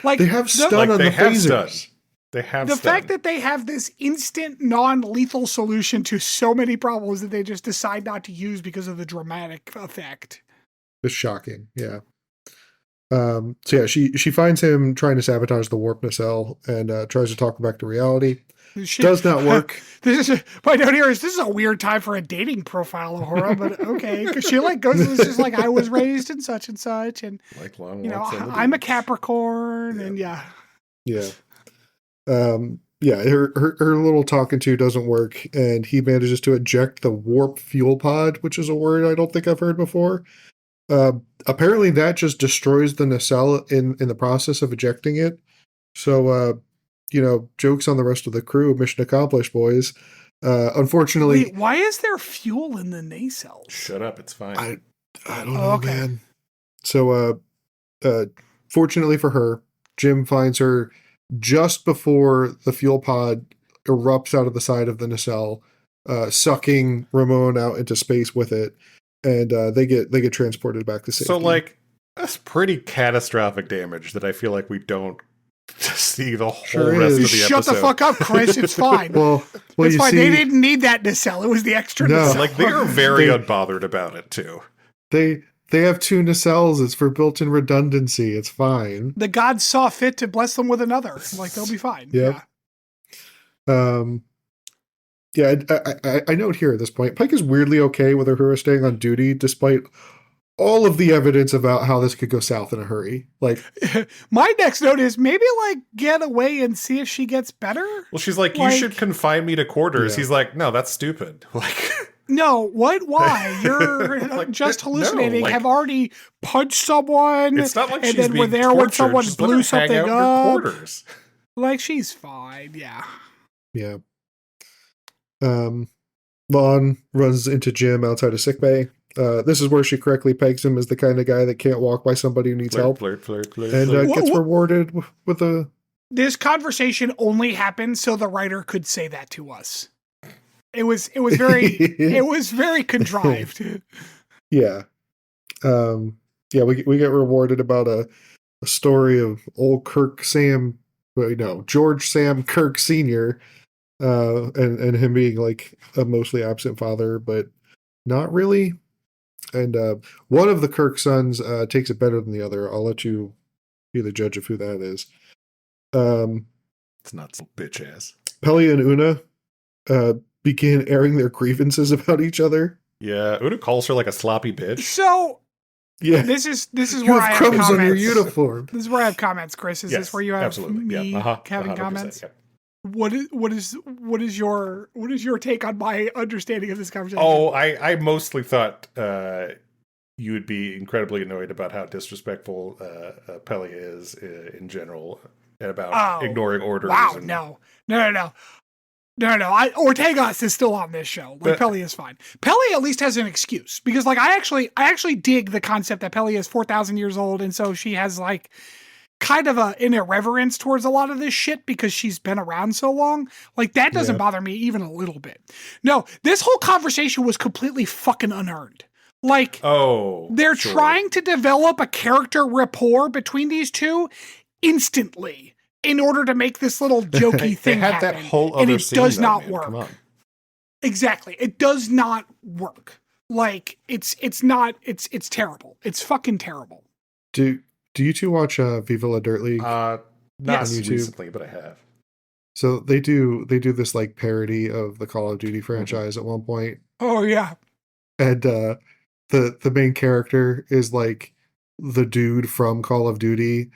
Like, they have stun on the phasers. They have the fact that they have this instant non-lethal solution to so many problems that they just decide not to use because of the dramatic effect. It's shocking. Yeah. So yeah, she finds him trying to sabotage the warp nacelle and tries to talk him back to reality. Does not work. My note here is this is a weird time for a dating profile, Uhura, but okay, because she like goes, it's just like I was raised in such and such, and like long I'm a Capricorn, and yeah. Yeah, her little talking to doesn't work, and he manages to eject the warp fuel pod, which is a word I don't think I've heard before. Apparently that just destroys the nacelle in the process of ejecting it. So, jokes on the rest of the crew. Mission accomplished, boys. Unfortunately... Wait, why is there fuel in the nacelles? Shut up, it's fine. I don't know, man. So, fortunately for her, Jim finds her just before the fuel pod erupts out of the side of the nacelle, sucking Ramon out into space with it, and they get transported back to safety. So, like, that's pretty catastrophic damage that I feel like we don't see the whole rest of the episode. Shut the fuck up, Chris. It's fine. well, it's fine. They didn't need that nacelle. It was the extra nacelle. Like, they are very unbothered about it, too. They have 2 nacelles. It's for built-in redundancy. It's fine. The gods saw fit to bless them with another. Like, they'll be fine. Yep. Yeah. I note here at this point, Pike is weirdly okay with Uhura staying on duty, despite all of the evidence about how this could go south in a hurry. Like, my next note is maybe like get away and see if she gets better. Well, she's like, you should confine me to quarters. Yeah. He's like, no, that's stupid. Like, no, what? Why? You're like, just hallucinating. no, like, have already punched someone. It's not like and she's then being we're there tortured. when someone Just blew let her something hang out in her up. quarters. Like, she's fine. Yeah. Yeah. Vaughn runs into Jim outside of sickbay. This is where she correctly pegs him as the kind of guy that can't walk by somebody who needs help. Flirt, and gets rewarded with a... This conversation only happened so the writer could say that to us. It was very contrived. Yeah. We get rewarded about a story of old George Sam Kirk Sr., and him being like a mostly absent father, but not really. And one of the Kirk sons takes it better than the other. I'll let you be the judge of who that is. It's not some bitch ass. Peli and Una begin airing their grievances about each other. Yeah, Una calls her like a sloppy bitch. So yeah, this is you where I have crumbs comments on your uniform. This is where I have comments, Chris. Is this where you have absolutely. me having comments? Yeah. What is your take on my understanding of this conversation? Oh, I mostly thought you would be incredibly annoyed about how disrespectful Peli is in general, and about ignoring orders. Wow, no. Ortegas is still on this show. Like, Peli is fine. Peli at least has an excuse, because like I actually dig the concept that Peli is 4,000 years old, and so she has like kind of an irreverence towards a lot of this shit because she's been around so long. Like, that doesn't bother me even a little bit. No, this whole conversation was completely fucking unearned. Like, they're trying to develop a character rapport between these two instantly in order to make this little jokey thing happen. That whole other and it scene, does though, not man. work. Come on. Exactly. It does not work. Like, it's terrible. It's fucking terrible. Do you two watch Viva La Dirt League? Not recently, but I have. So they do this like parody of the Call of Duty franchise at one point. Oh yeah. And the main character is like the dude from Call of Duty,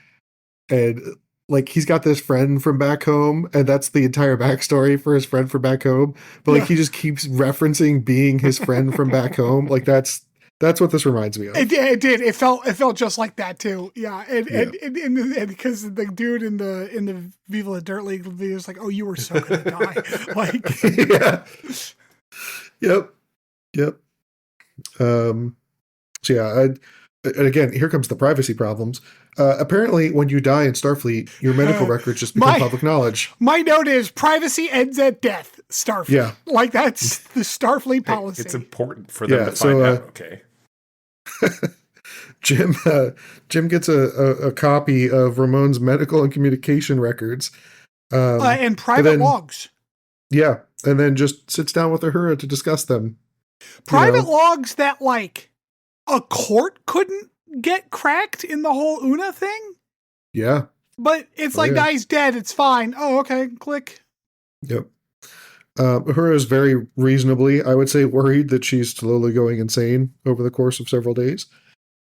and like he's got this friend from back home, and that's the entire backstory for his friend from back home. But like he just keeps referencing being his friend from back home. Like that's what this reminds me of. It did. It felt just like that too. Yeah. And because the dude in the Viva La Dirt League video was like, "Oh, you were so gonna die." Like, yeah. Yep. So yeah, and again, here comes the privacy problems. Apparently, when you die in Starfleet, your medical records just become public knowledge. My note is privacy ends at death. Starfleet. Yeah. Like, that's the Starfleet policy. It's important for them to find out. Okay. Jim gets a copy of Ramon's medical and communication records. And private logs. Yeah. And then just sits down with Uhura to discuss them. Private logs that, like, a court couldn't get cracked in the whole Una thing? Yeah. But it's nah, he's dead. It's fine. Oh, okay. Click. Yep. Uhura is very reasonably, I would say, worried that she's slowly going insane over the course of several days.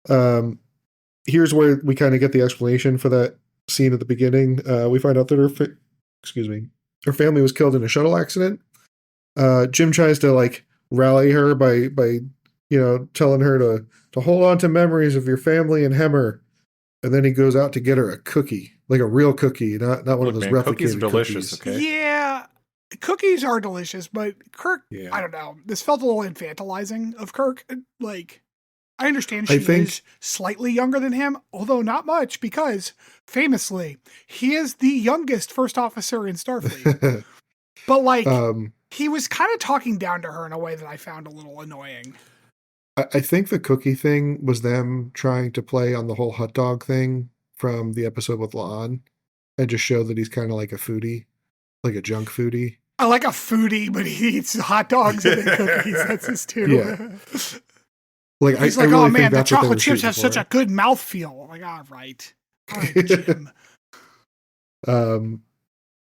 Here's where we kind of get the explanation for that scene at the beginning. We find out that excuse me, her family was killed in a shuttle accident. Jim tries to like rally her by telling her to hold on to memories of your family and Hemmer, and then he goes out to get her a cookie, like a real cookie, not one of those replicated cookies. Are delicious, cookies. Okay. Yeah, cookies are delicious, but Kirk, Yeah. I don't know. This felt a little infantilizing of Kirk. Like, I understand she is slightly younger than him, although not much, because famously, he is the youngest first officer in Starfleet. But like, he was kind of talking down to her in a way that I found a little annoying. I think the cookie thing was them trying to play on the whole hot dog thing from the episode with La'an and just show that he's kind of like a foodie, like a junk foodie. I like a foodie, but he eats hot dogs and cookies. That's his too. Yeah. Like, he's I like, really oh man, the that's chocolate chips have such a good mouthfeel. I'm like, all right, Jim. So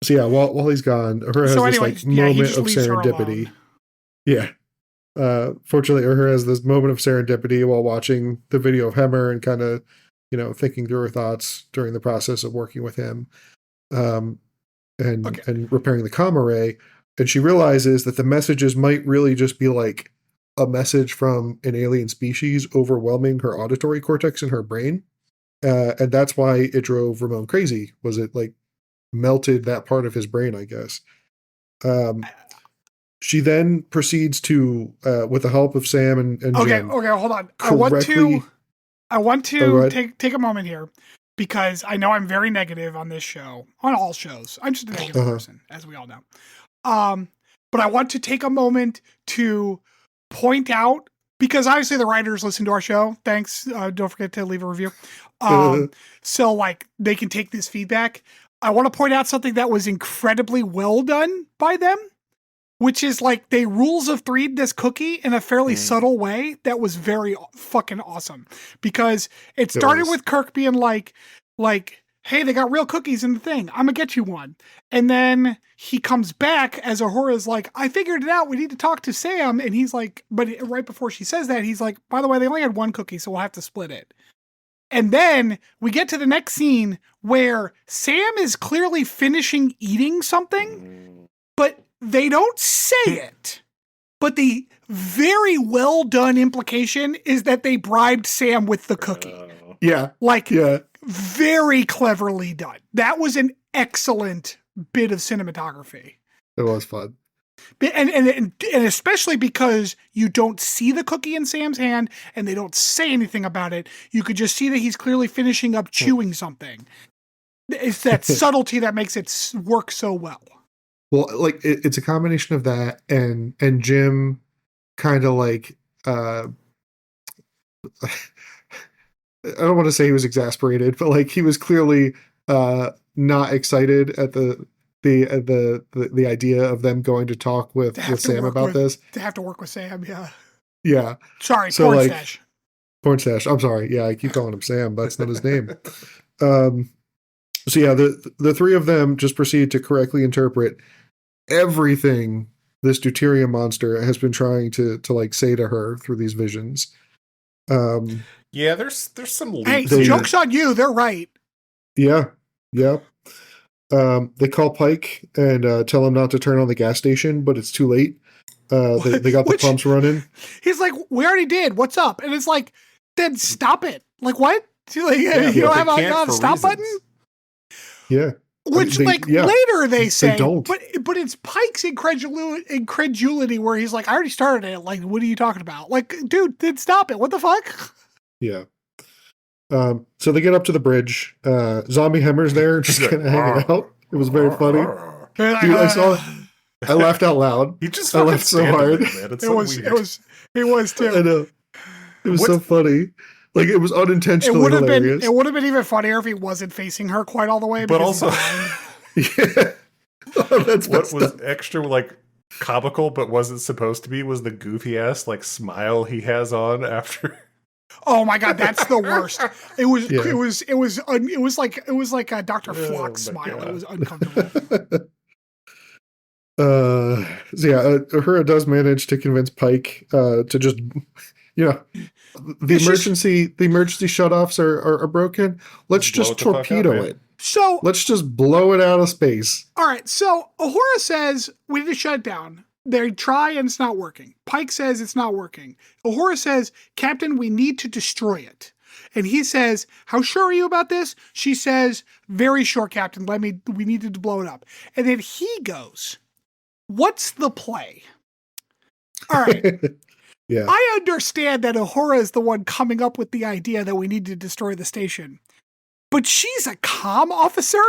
yeah, while he's gone, Uhura has this like moment of serendipity. Yeah. Fortunately, Uhura has this moment of serendipity while watching the video of Hemmer and kind of, thinking through her thoughts during the process of working with him, and repairing the comm array. And she realizes that the messages might really just be like a message from an alien species overwhelming her auditory cortex in her brain. And that's why it drove Ramon crazy. Was it like melted that part of his brain, I guess. She then proceeds to, with the help of Sam and Jen, hold on. I want to take a moment here because I know I'm very negative on this show, on all shows. I'm just a negative person, as we all know. But I want to take a moment to point out, because obviously the writers listen to our show. Thanks. Don't forget to leave a review. So like they can take this feedback. I want to point out something that was incredibly well done by them, which is like they rules of three'd this cookie in a fairly subtle way that was very fucking awesome. Because it started with Kirk being like, hey, they got real cookies in the thing. I'm gonna get you one. And then he comes back as Uhura's like, I figured it out. We need to talk to Sam. And he's like, but right before she says that, he's like, by the way, they only had one cookie, so we'll have to split it. And then we get to the next scene where Sam is clearly finishing eating something, but they don't say it. But the very well done implication is that they bribed Sam with the cookie. Very cleverly done. That was an excellent bit of cinematography. It was fun. And especially because you don't see the cookie in Sam's hand and they don't say anything about it. You could just see that he's clearly finishing up chewing something. It's that subtlety that makes it work so well. Well, like it's a combination of that and Jim kind of like, I don't want to say he was exasperated, but like he was clearly not excited at the idea of them going to talk with Sam about this. To have to work with Sam, yeah. Yeah. Sorry, so Pornstache. Pornstache. I'm sorry. Yeah, I keep calling him Sam, but that's not his name. So yeah, the three of them just proceed to correctly interpret everything this deuterium monster has been trying to like say to her through these visions. Yeah, there's some leaks. Hey, joke's on you. They're right. Yeah. They call Pike and tell him not to turn on the gas station, but it's too late. They got the pumps running. He's like, we already did. What's up? And it's like, then stop it. Like, what? Like, you don't have a stop button? Yeah. Which, later they say, but it's Pike's incredulity where he's like, I already started it. Like, what are you talking about? Like, dude, then stop it. What the fuck? Yeah. So they get up to the bridge. Zombie Hemmer's there, just kind of hanging out. It was very funny. Dude, I laughed out loud. I laughed so hard. It was too. I know. It was so funny. Like, it was unintentionally hilarious. It would have been even funnier if he wasn't facing her quite all the way. But also, yeah. What was extra, like, comical, but wasn't supposed to be, was the goofy ass, like, smile he has on after. Oh my god, that's the worst. It was like a Dr. Flock smile. God. It was uncomfortable. So yeah, Uhura does manage to convince Pike to just the emergency shutoffs are broken. Let's just torpedo it. So let's just blow it out of space. All right. So Uhura says we need to shut it down. They try and it's not working. Pike says it's not working. Uhura says, Captain, we need to destroy it. And he says, how sure are you about this? She says, very sure, Captain. We need to blow it up. And then he goes, what's the play? All right. Yeah. I understand that Uhura is the one coming up with the idea that we need to destroy the station. But she's a comm officer,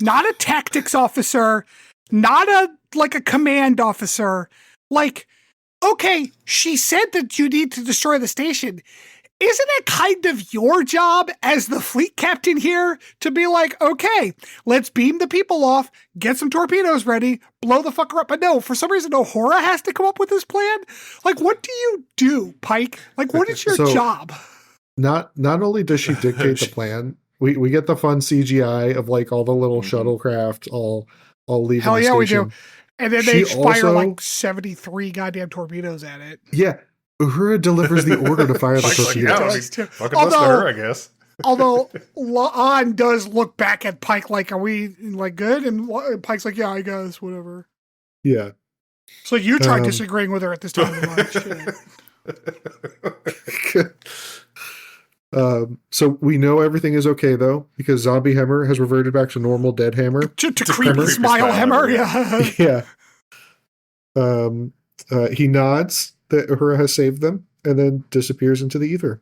not a tactics officer, not a command officer. Like, okay, she said that you need to destroy the station. Isn't it kind of your job as the fleet captain here to be like, okay, let's beam the people off, get some torpedoes ready, blow the fucker up? But no, for some reason, Uhura has to come up with this plan. Like, what do you do, Pike? Like, what is your job? Not only does she dictate the plan, we get the fun CGI of like all the little shuttlecraft all leaving Hell the yeah, station. we do. And then they fire like 73 goddamn torpedoes at it. Yeah. Uhura delivers the order to fire the torpedoes. Fucking listen to her, I guess. Although La'an does look back at Pike like, are we like good? And Pike's like, yeah, I guess, whatever. Yeah. So you tried disagreeing with her at this time of lunch. So we know everything is okay though, because Zombie Hammer has reverted back to normal dead Hammer. to creepy smile Hammer, yeah. Yeah. He nods that Uhura has saved them and then disappears into the ether.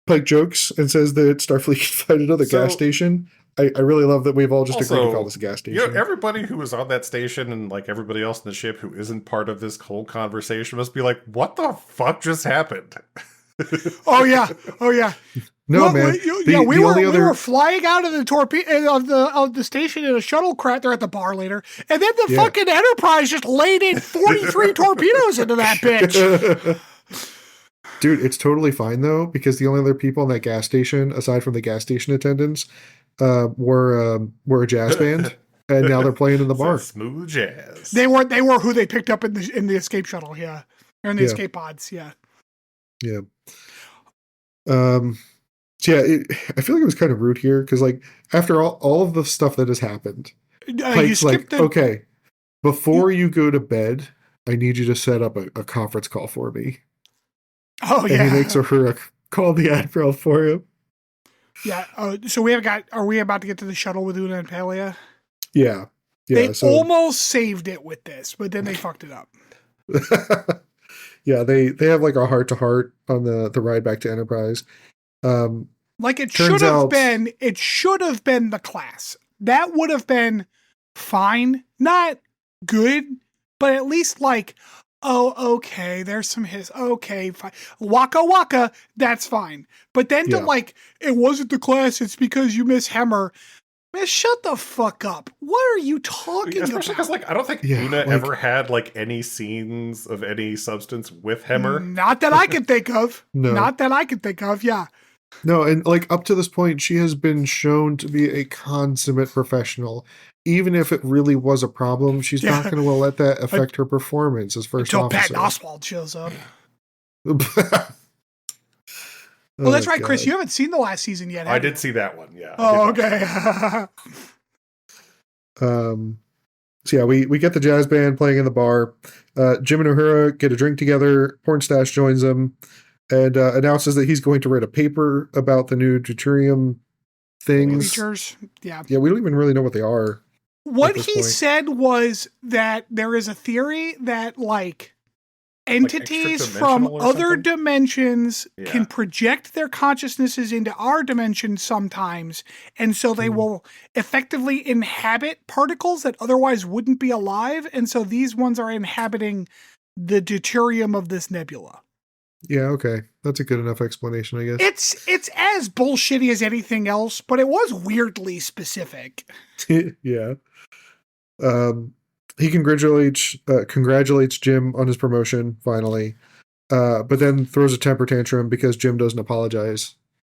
Pike jokes and says that Starfleet can find another gas station. I really love that we've all just agreed to call this a gas station. Everybody who was on that station and like everybody else in the ship who isn't part of this whole conversation must be like, what the fuck just happened? Oh yeah. No, man. We were flying out of the torpedo of the station in a shuttlecraft. They're at the bar later, and then the fucking Enterprise just laid in 43 torpedoes into that bitch. Dude, it's totally fine though, because the only other people in that gas station, aside from the gas station attendants, were a jazz band, and now they're playing in the bar. Smooth jazz. They were who they picked up in the escape shuttle, or in the escape pods, Yeah. So I feel like it was kind of rude here because, like, after all of the stuff that has happened, Pike's like, okay, before you go to bed, I need you to set up a conference call for me. Oh, yeah. And he makes her call the Admiral for him. Yeah. So are we about to get to the shuttle with Una and Pelia? Yeah. They almost saved it with this, but then they fucked it up. Yeah, they have like a heart-to-heart on the ride back to Enterprise. Like it should have been the class. That would have been fine. Not good, but at least like, oh, okay, there's some okay, fine. Waka waka, that's fine. But then to like, it wasn't the class, it's because you miss Hemmer. Man, shut the fuck up. What are you talking about? Especially because, like, I don't think Una ever had, like, any scenes of any substance with Hemmer. Not that I can think of. No. Not that I can think of, yeah. No, and, like, up to this point, she has been shown to be a consummate professional. Even if it really was a problem, she's not going to let that affect her performance as first officer. Until Patton Oswalt shows up. Well, that's right, God. Chris. You haven't seen the last season yet. I did see that one. Yeah. Oh, okay. So yeah, we get the jazz band playing in the bar. Jim and Uhura get a drink together. Pornstache joins them and announces that he's going to write a paper about the new deuterium things. Features. Yeah. Yeah, we don't even really know what they are. What he said was that there is a theory that like entities from other dimensions can project their consciousnesses into our dimension sometimes, and so they will effectively inhabit particles that otherwise wouldn't be alive, and so these ones are inhabiting the deuterium of this nebula. Yeah, okay. That's a good enough explanation, I guess. It's as bullshitty as anything else, but it was weirdly specific. Yeah. He congratulates Jim on his promotion, finally, but then throws a temper tantrum because Jim doesn't apologize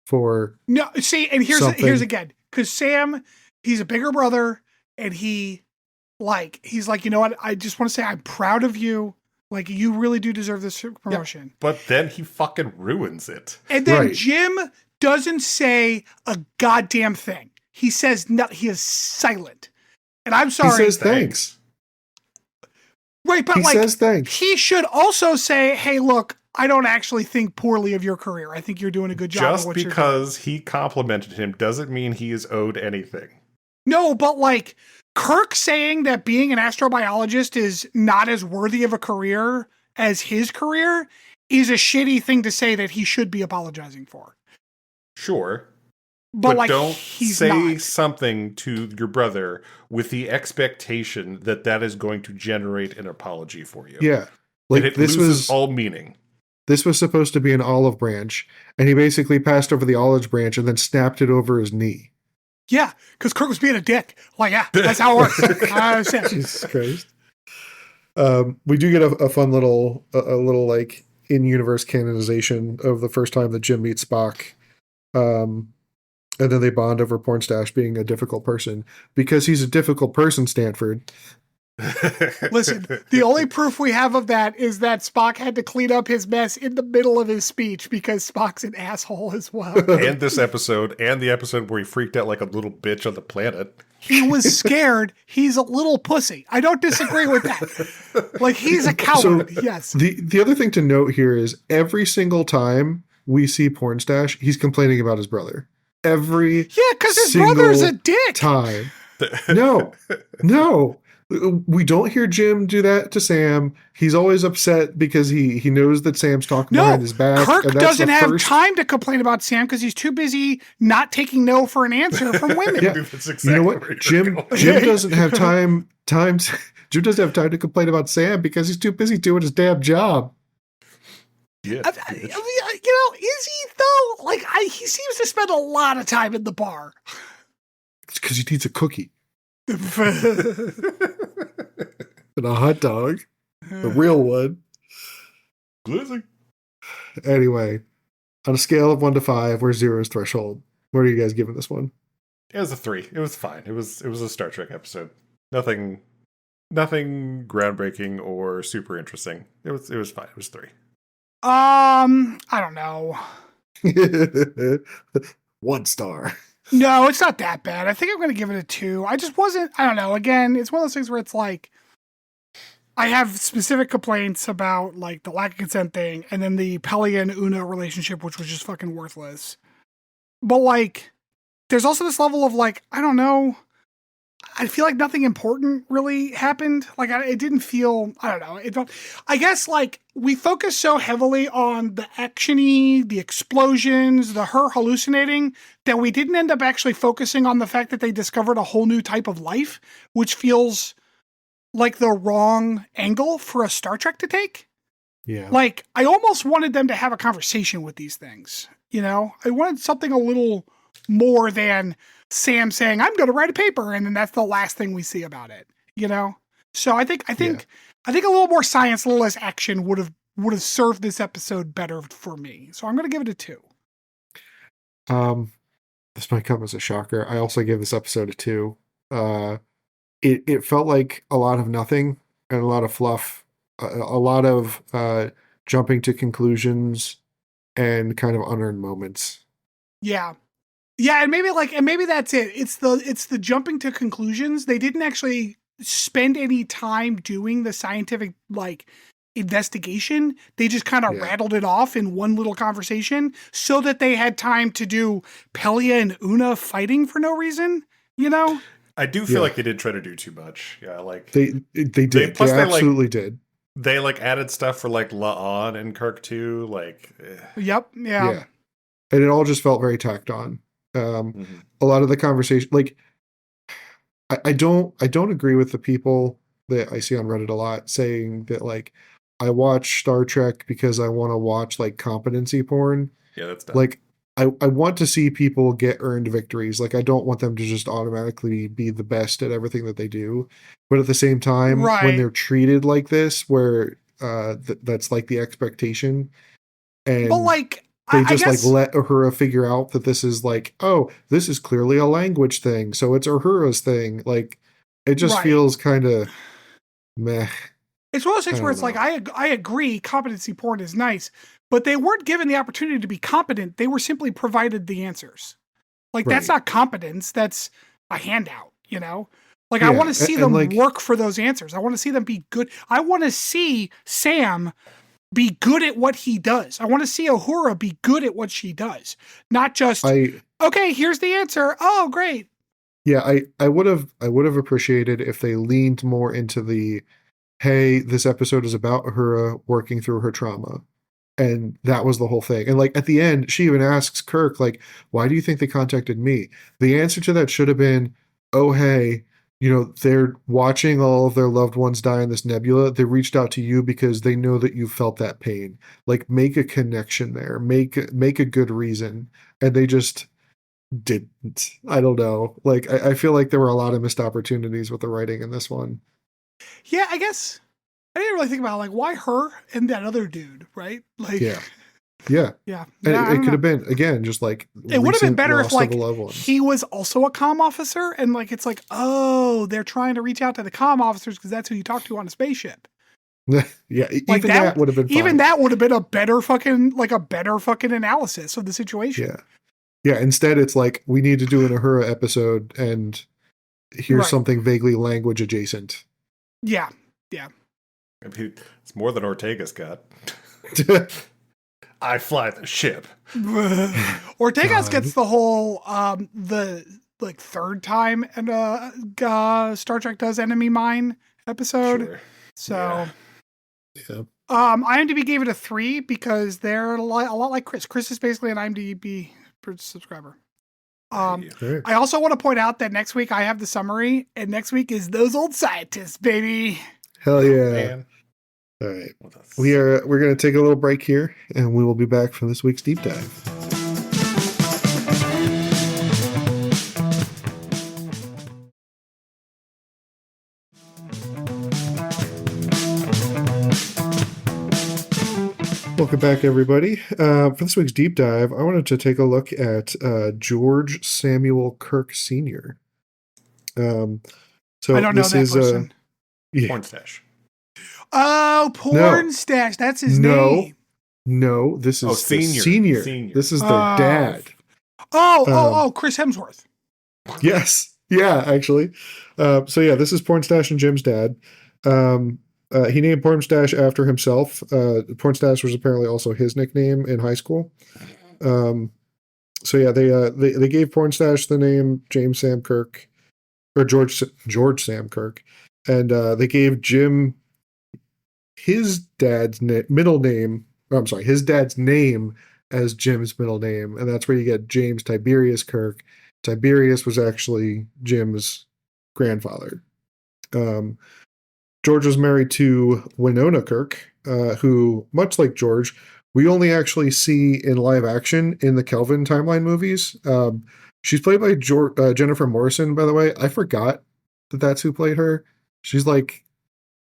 for here's again, because Sam, he's a bigger brother, and he's like, you know what, I just want to say I'm proud of you Like, you really do deserve this promotion. Yeah, but then he fucking ruins it. And then Jim doesn't say a goddamn thing. He says no. He is silent. And I'm sorry. He says thanks. Right, but he says thanks. He should also say, hey, look, I don't actually think poorly of your career. I think you're doing a good job. Just because he complimented him doesn't mean he is owed anything. No, but like Kirk saying that being an astrobiologist is not as worthy of a career as his career is a shitty thing to say that he should be apologizing for. Sure. But like, don't say something to your brother with the expectation that that is going to generate an apology for you. Yeah. Like, and it loses all meaning. This was supposed to be an olive branch, and he basically passed over the olive branch and then snapped it over his knee. Yeah, because Kirk was being a dick. Like, yeah, that's how it works. Jesus Christ. We do get a fun little like in-universe canonization of the first time that Jim meets Spock. And then they bond over Pornstache being a difficult person. Because he's a difficult person, Stanford. Listen, the only proof we have of that is that Spock had to clean up his mess in the middle of his speech because Spock's an asshole as well. And this episode, and the episode where he freaked out like a little bitch on the planet. He was scared. He's a little pussy. I don't disagree with that. Like, he's a coward, yes. The other thing to note here is every single time we see Pornstache, he's complaining about his brother. Because his brother's a dick. Time. No. We don't hear Jim do that to Sam. He's always upset because he knows that Sam's talking behind his back. Kirk doesn't have time to complain about Sam because he's too busy not taking no for an answer from women. Yeah. Exactly, you know what? Jim doesn't have time. Jim doesn't have time to complain about Sam because he's too busy doing his damn job. Yeah. Is he though? Like, he seems to spend a lot of time in the bar. It's because he needs a cookie. And a hot dog. The real one. Glizzy. Anyway, on a scale of 1 to 5, where's 0's threshold? What are you guys giving this one? It was a 3. It was fine. It was a Star Trek episode. Nothing groundbreaking or super interesting. It was fine. It was 3. I don't know. 1 star. No, it's not that bad. I think I'm going to give it a 2. I don't know. Again, it's one of those things where it's like, I have specific complaints about like the lack of consent thing and then the Peli and Una relationship, which was just fucking worthless. But like, there's also this level of like, I don't know. I feel like nothing important really happened. Like, it didn't feel, I don't know. It felt, I guess, like, we focus so heavily on the action-y, the explosions, her hallucinating, that we didn't end up actually focusing on the fact that they discovered a whole new type of life, which feels like the wrong angle for a Star Trek to take. Yeah. Like, I almost wanted them to have a conversation with these things, you know? I wanted something a little more than Sam saying, I'm going to write a paper. And then that's the last thing we see about it, you know? So I think a little more science, a little less action would have served this episode better for me. So I'm going to give it a 2. This might come as a shocker. I also gave this episode a 2. It felt like a lot of nothing and a lot of fluff, a lot of jumping to conclusions and kind of unearned moments. Yeah. Yeah, and maybe that's it. It's the jumping to conclusions. They didn't actually spend any time doing the scientific like investigation. They just kind of rattled it off in one little conversation so that they had time to do Pelia and Una fighting for no reason, you know? I do feel like they did try to do too much. Yeah, like they did. They absolutely did. They like added stuff for like La'an and Kirk too. Like, Yep. Yeah. And it all just felt very tacked on. A lot of the conversation, like, I don't agree with the people that I see on Reddit a lot saying that like I watch Star Trek because I want to watch like competency porn. Yeah, that's dumb. Like I want to see people get earned victories. Like I don't want them to just automatically be the best at everything that they do. But at the same time, when they're treated like this, where that's like the expectation, and but like. They just like let Uhura figure out that this is like, oh, this is clearly a language thing, so it's Uhura's thing. Like, it just feels kind of meh. It's one of those things where it's like, I agree, competency porn is nice, but they weren't given the opportunity to be competent. They were simply provided the answers. Like, that's not competence. That's a handout, you know? Like, I want to see them work for those answers. I want to see them be good. I want to see Sam be good at what he does. I want to see Uhura be good at what she does. Not just, okay, here's the answer. Oh, great. Yeah, I would have appreciated if they leaned more into the, hey, this episode is about Uhura working through her trauma. And that was the whole thing. And like at the end, she even asks Kirk, like, why do you think they contacted me? The answer to that should have been, oh, hey, you know, they're watching all of their loved ones die in this nebula. They reached out to you because they know that you felt that pain. Like, make a connection there. Make a good reason. And they just didn't. I don't know. Like, I feel like there were a lot of missed opportunities with the writing in this one. Yeah, I guess I didn't really think about like why her and that other dude, right? Like, yeah. And it could have been again just like it would have been better if like he was also a comm officer and like it's like, oh, they're trying to reach out to the comm officers because that's who you talk to on a spaceship. Yeah, like even that would have been fine. Even that would have been a better fucking analysis of the situation. Yeah. Instead, it's like we need to do an Uhura episode and here's something vaguely language adjacent. Yeah. I mean, it's more than Ortega's got. I fly the ship. Ortega's gets the whole the like third time and Star Trek does Enemy Mine episode. Sure. So yeah. IMDb gave it a 3 because they're a lot like Chris. Chris is basically an IMDb subscriber. I also want to point out that next week I have the summary, and next week is Those Old Scientists, baby. Hell yeah. Man. All right. We're going to take a little break here, and we will be back for this week's deep dive. Welcome back, everybody. For this week's deep dive, I wanted to take a look at George Samuel Kirk Sr. So I don't know that person. Porn stash. Oh, Porn Stash. That's his name. No, this is senior. This is their dad. Chris Hemsworth. Yes. Yeah, actually. This is Porn Stash and Jim's dad. He named Porn Stash after himself. Porn Stash was apparently also his nickname in high school. They gave Porn Stash the name James Sam Kirk, or George Sam Kirk, and they gave Jim his dad's middle name. His dad's name as Jim's middle name, and that's where you get James Tiberius Kirk. Tiberius was actually Jim's grandfather. George was married to Winona Kirk, who, much like George, we only actually see in live action in the Kelvin timeline movies. She's played by Jennifer Morrison, by the way. I forgot that that's who played her. She's like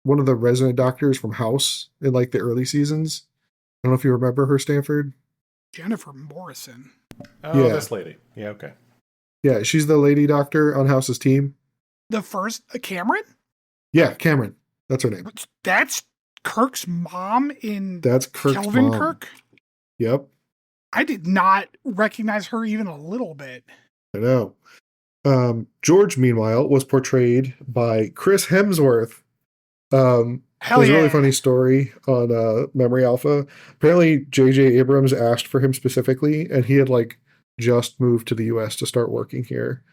one of the resident doctors from House in like the early seasons. I don't know if you remember her, Stanford. Jennifer Morrison. Oh, yeah. This lady. Yeah, okay. Yeah, she's the lady doctor on House's team. The first, Cameron? Yeah, Cameron. That's her name. That's Kirk's mom in That's Kirk's Kelvin mom. Kirk? Yep. I did not recognize her even a little bit. I know. George, meanwhile, was portrayed by Chris Hemsworth. There's a really funny story on Memory Alpha. Apparently, J.J. Abrams asked for him specifically, and he had like just moved to the U.S. to start working here.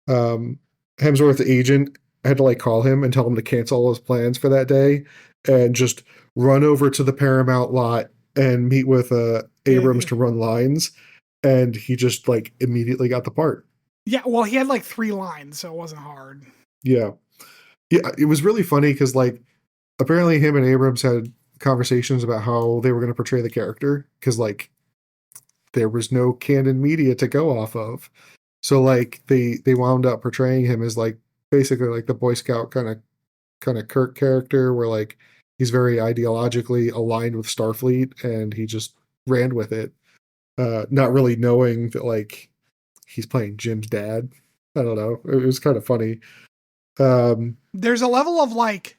Hemsworth's agent had to like call him and tell him to cancel all his plans for that day and just run over to the Paramount lot and meet with Abrams to run lines. And he just like immediately got the part. Yeah, well, he had like 3 lines, so it wasn't hard. Yeah. Yeah, it was really funny because like apparently him and Abrams had conversations about how they were going to portray the character because like there was no canon media to go off of. So like they wound up portraying him as like basically like the Boy Scout kind of Kirk character where like he's very ideologically aligned with Starfleet and he just ran with it, not really knowing that like he's playing Jim's dad. I don't know. It was kind of funny. There's a level of like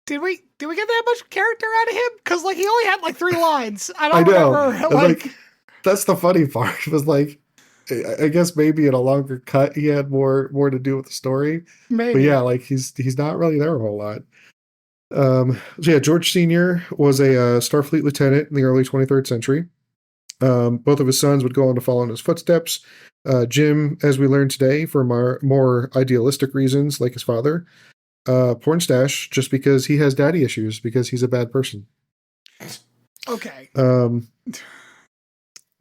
Did we get that much character out of him? Because like he only had like 3 lines. I don't know. remember. Like that's the funny part. It was like, I guess maybe in a longer cut he had more to do with the story. Maybe. But yeah, like he's not really there a whole lot. So yeah, George Sr. was a Starfleet lieutenant in the early 23rd century. Both of his sons would go on to follow in his footsteps. Jim, as we learned today, for more idealistic reasons, like his father. Pornstache, just because he has daddy issues, because he's a bad person. Okay.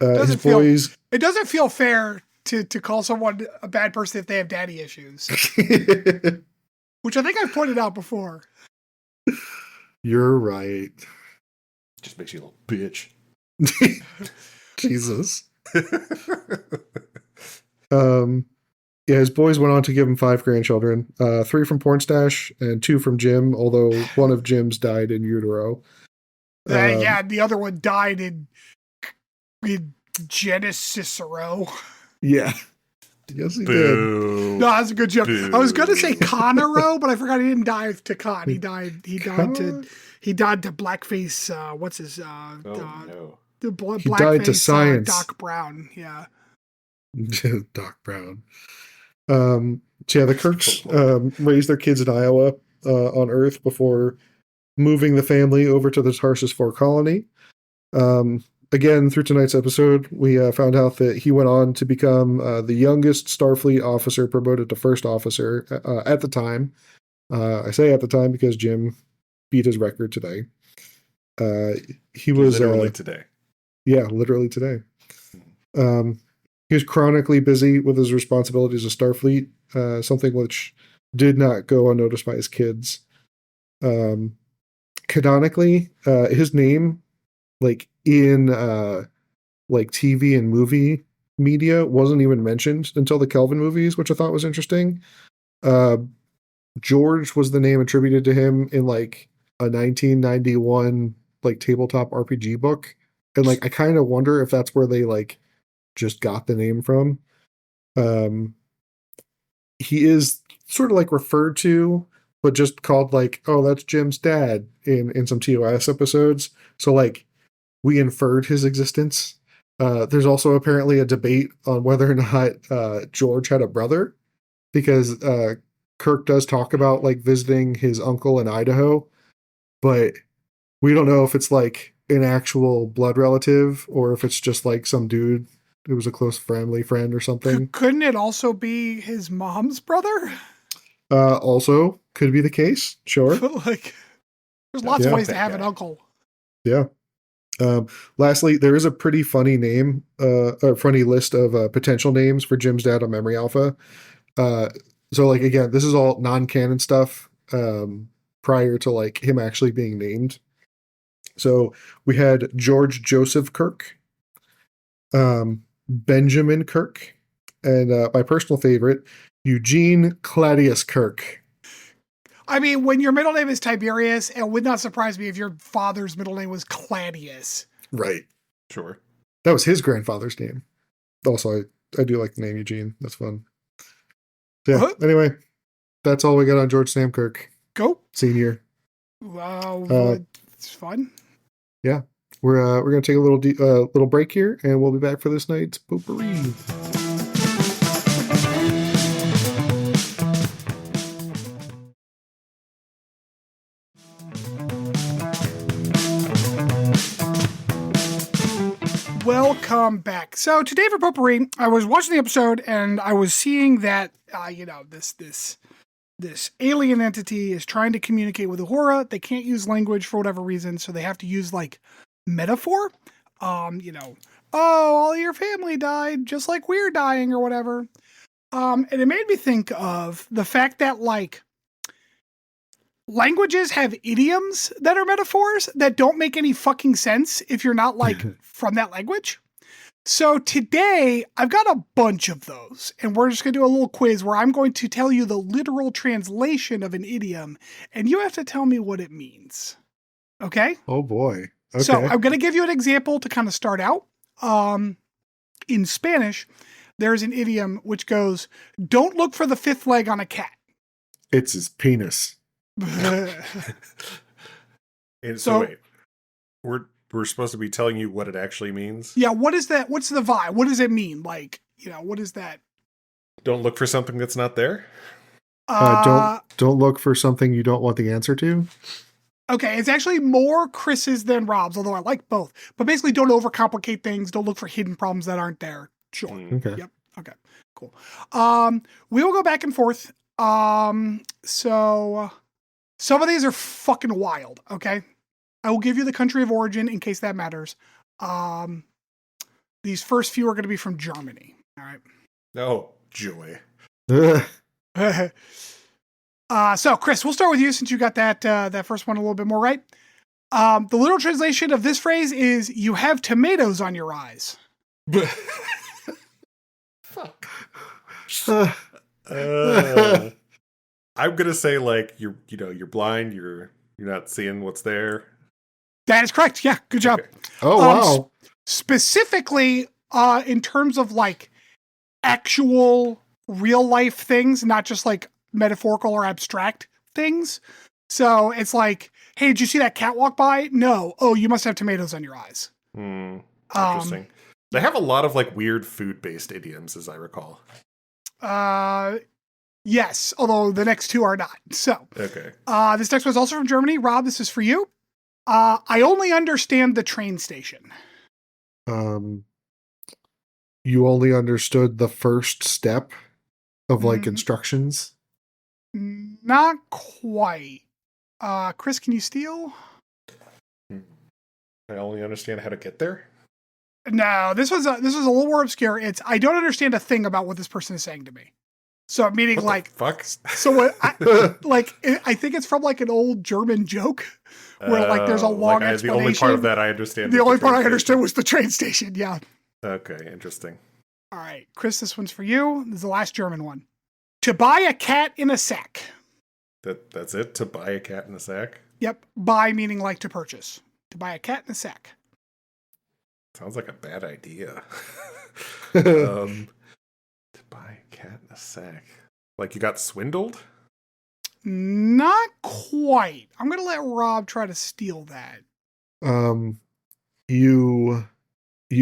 His boys. It doesn't feel fair to call someone a bad person if they have daddy issues, which I think I've pointed out before. You're right. Just makes you a little bitch. Jesus. Yeah, his boys went on to give him 5 grandchildren, 3 from Pornstache and 2 from Jim, although one of Jim's died in utero. Yeah, the other one died in Genesisero. Yeah. Yes, he Boo. did. No, that's a good joke. Boo. I was gonna say Conero, but I forgot he didn't die to Con. He died to blackface. What's his? No. The He died to blackface science. Doc Brown. Yeah. Doc Brown. So yeah, the Kirks raised their kids in Iowa on Earth before moving the family over to the Tarsus 4 colony. Again, through tonight's episode, we found out that he went on to become the youngest Starfleet officer promoted to first officer at the time. I say at the time because Jim beat his record today. He was literally today. Yeah, literally today. He was chronically busy with his responsibilities as Starfleet, something which did not go unnoticed by his kids. Canonically, his name, like in like TV and movie media, wasn't even mentioned until the Kelvin movies, which I thought was interesting. George was the name attributed to him in like a 1991 like tabletop RPG book, and like I kind of wonder if that's where they like just got the name from. He is sort of like referred to, but just called like, oh, that's Jim's dad in some TOS episodes. So like we inferred his existence. There's also apparently a debate on whether or not George had a brother, because Kirk does talk about like visiting his uncle in Idaho, but we don't know if it's like an actual blood relative or if it's just like some dude who was a close family friend or something. Couldn't it also be his mom's brother? Also could be the case. Sure. Like, there's lots of ways to have an uncle. Yeah. Lastly, there is a pretty funny name, a funny list of potential names for Jim's dad on Memory Alpha. So like, again, this is all non-canon stuff prior to like him actually being named. So we had George Joseph Kirk, Benjamin Kirk, and my personal favorite, Eugene Claudius Kirk. I mean, when your middle name is Tiberius, it would not surprise me if your father's middle name was Claudius. Right. Sure. That was his grandfather's name. Also, I do like the name Eugene. That's fun. So, yeah. Anyway, that's all we got on George Sam Kirk. Go. Senior. Wow. It's fun. Yeah. We're going to take a little break here, and we'll be back for this night's Potpourri. Welcome back. So today for Potpourri, I was watching the episode and I was seeing that, this alien entity is trying to communicate with Uhura. They can't use language for whatever reason, so they have to use like metaphor. Oh, all your family died just like we're dying or whatever. And it made me think of the fact that like languages have idioms that are metaphors that don't make any fucking sense if you're not like from that language. So today I've got a bunch of those, and we're just going to do a little quiz where I'm going to tell you the literal translation of an idiom, and you have to tell me what it means. Okay? Oh boy. Okay. So I'm going to give you an example to kind of start out. In Spanish, there's an idiom which goes, "Don't look for the fifth leg on a cat." It's his penis. And so wait, we're supposed to be telling you what it actually means? Yeah, what is that? What's the vibe? What does it mean? Like, what is that? Don't look for something that's not there? Don't look for something you don't want the answer to. Okay, it's actually more Chris's than Rob's, although I like both. But basically, don't overcomplicate things. Don't look for hidden problems that aren't there. Sure. Okay. Yep. Okay. Cool. We will go back and forth. So some of these are fucking wild. Okay. I will give you the country of origin in case that matters. These first few are going to be from Germany. All right. Oh, joy. So Chris, we'll start with you since you got that first one a little bit more right. The literal translation of this phrase is "you have tomatoes on your eyes." Fuck. I'm gonna say like you're blind, you're not seeing what's there. That is correct. Yeah, good job. Okay. Oh wow. Specifically, in terms of like actual real life things, not just like metaphorical or abstract things. So it's like, hey, did you see that cat walk by? No. Oh, you must have tomatoes on your eyes. Interesting. They have a lot of like weird food-based idioms, as I recall. Yes, although the next two are not. So, okay. This next one is also from Germany. Rob, this is for you. I only understand the train station. You only understood the first step of like instructions? Not quite. Chris, can you steal? I only understand how to get there. No, this was a little more obscure. It's I don't understand a thing about what this person is saying to me. So meaning what like fuck. So what? I think it's from like an old German joke where like there's a long explanation. The only part of that I understand. The only part I understood was the train station. Yeah. Okay, interesting. All right, Chris, this one's for you. This is the last German one. To buy a cat in a sack. That's it? To buy a cat in a sack? Yep. Buy meaning like to purchase. To buy a cat in a sack. Sounds like a bad idea. To buy a cat in a sack. Like you got swindled? Not quite. I'm going to let Rob try to steal that. You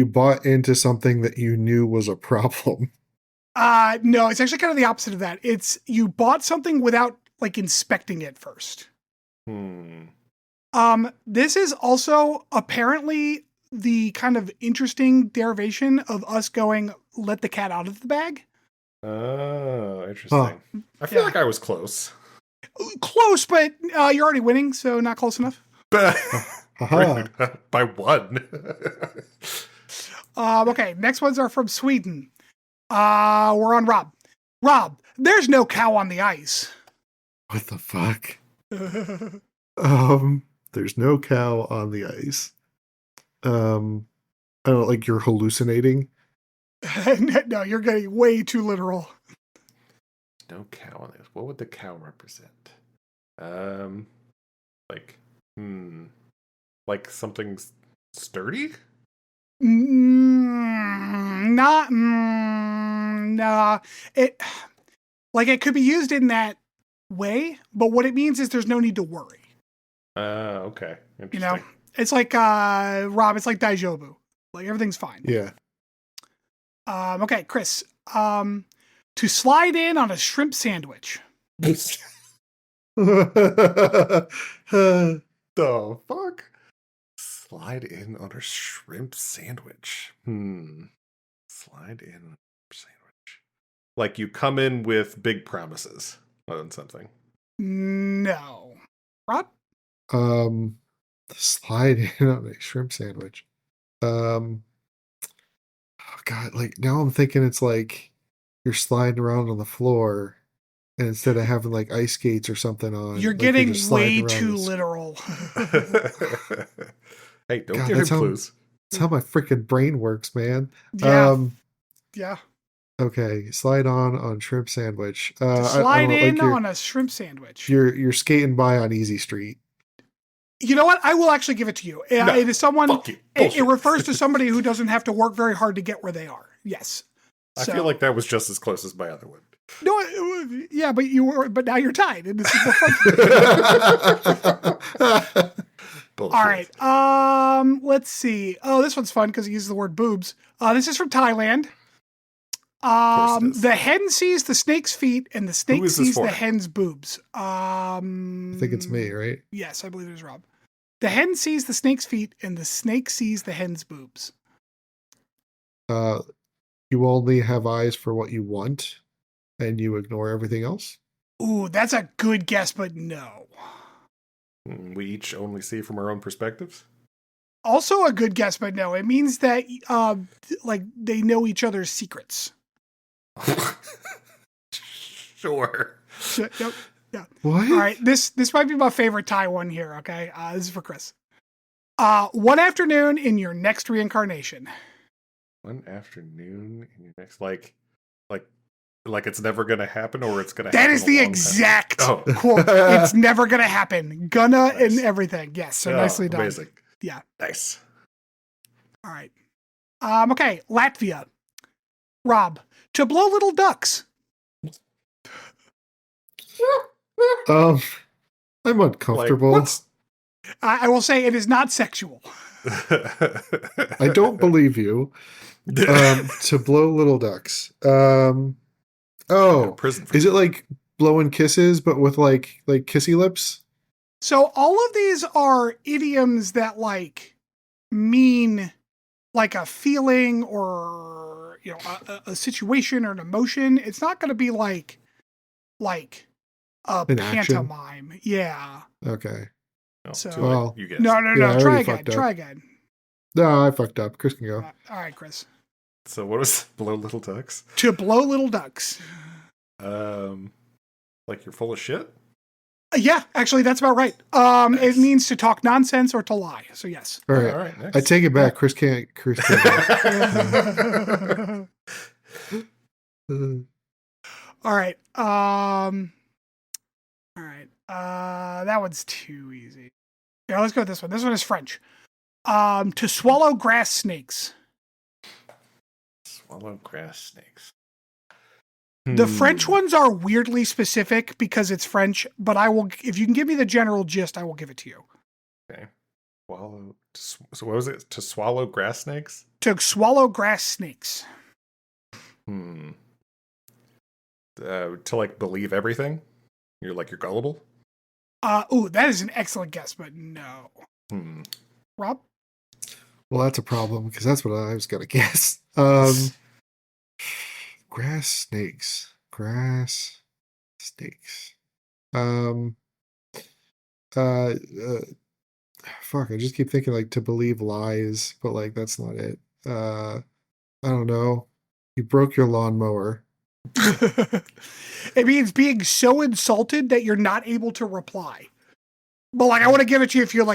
bought into something that you knew was a problem. No, it's actually kind of the opposite of that. It's you bought something without like inspecting it first. This is also apparently the kind of interesting derivation of us going, let the cat out of the bag. Oh, interesting. I feel like I was close. Close, but you're already winning, so not close enough. By one. Okay, next ones are from Sweden. We're on Rob. Rob, there's no cow on the ice. What the fuck? There's no cow on the ice. I don't know, like you're hallucinating. No, you're getting way too literal. No cow on this. What would the cow represent? Like something sturdy? Nah. It could be used in that way, but what it means is there's no need to worry. Okay. Interesting. It's like Rob, it's like daijoubu. Like everything's fine. Yeah. Okay, Chris. To slide in on a shrimp sandwich. The fuck? Slide in on a shrimp sandwich. Slide in on a sandwich. Like you come in with big promises on something. No. Rob? Slide in on a shrimp sandwich. Oh God, like now I'm thinking it's like you're sliding around on the floor and instead of having like ice skates or something on. You're like getting you're way too literal. Hey, don't give him clues. That's how my freaking brain works, man. Yeah. Yeah. Okay, slide on shrimp sandwich. Slide in on a shrimp sandwich. You're skating by on Easy Street. You know what? I will actually give it to you. No, it is someone. It refers to somebody who doesn't have to work very hard to get where they are. Yes. I feel like that was just as close as my other one. No, yeah, but now you're tied, and this is more fun. All right. Let's see. Oh, this one's fun because it uses the word boobs. This is from Thailand. The hen sees the snake's feet, and the snake sees the hen's boobs. I think it's me, right? Yes, I believe it is Rob. The hen sees the snake's feet, and the snake sees the hen's boobs. You only have eyes for what you want, and you ignore everything else? Ooh, that's a good guess, but no. We each only see from our own perspectives? Also a good guess, but no. It means that they know each other's secrets. Sure. Yep. Yeah. What? All right. This might be my favorite Thai one here. Okay. This is for Chris. One afternoon in your next reincarnation. One afternoon in your next, like it's never gonna happen, or it's gonna. That is the exact quote. It's never gonna happen. Nice. And everything. Yes. So nicely done. Amazing. Yeah. Nice. All right. Okay. Latvia. Rob, to blow little ducks. I'm uncomfortable. I will say it is not sexual. I don't believe you. To blow little ducks. Is it like blowing kisses, but with like kissy lips? So all of these are idioms that mean like a feeling or a situation or an emotion. It's not going to be like a pantomime. Action? Yeah. Okay. So you guess. No. Try again. No, I fucked up. Chris can go. All right, Chris. So what was blow little ducks? To blow little ducks. Like you're full of shit? Yeah, actually, that's about right. Nice. It means to talk nonsense or to lie. So yes. All right. Nice. I take it back. Chris can't. All right. All right. That one's too easy. Yeah, let's go with this one. This one is French. To swallow grass snakes. Swallow grass snakes. The French ones are weirdly specific because it's French, but if you can give me the general gist, I will give it to you. Okay. So what was it? To swallow grass snakes? To swallow grass snakes. To believe everything? You're gullible? That is an excellent guess, but no. Rob? Well, that's a problem because that's what I was going to guess. Grass snakes. Fuck, I just keep thinking to believe lies, but that's not it. I don't know. You broke your lawnmower. It means being so insulted that you're not able to reply. But I want to give it to you if you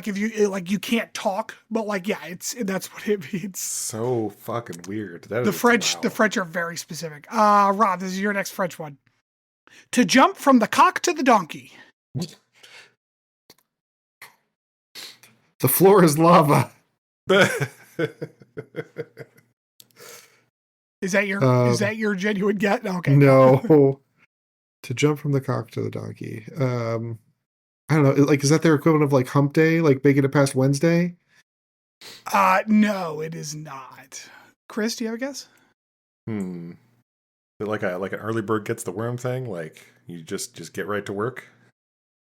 can't talk. But that's what it means. So fucking weird. The French are very specific. Rob, this is your next French one. To jump from the cock to the donkey. The floor is lava. Is that your genuine guess? Okay. No. To jump from the cock to the donkey. I don't know. Is that their equivalent of hump day? Making it past Wednesday? No, it is not. Chris, do you have a guess? Is it like an early bird gets the worm thing? You just get right to work?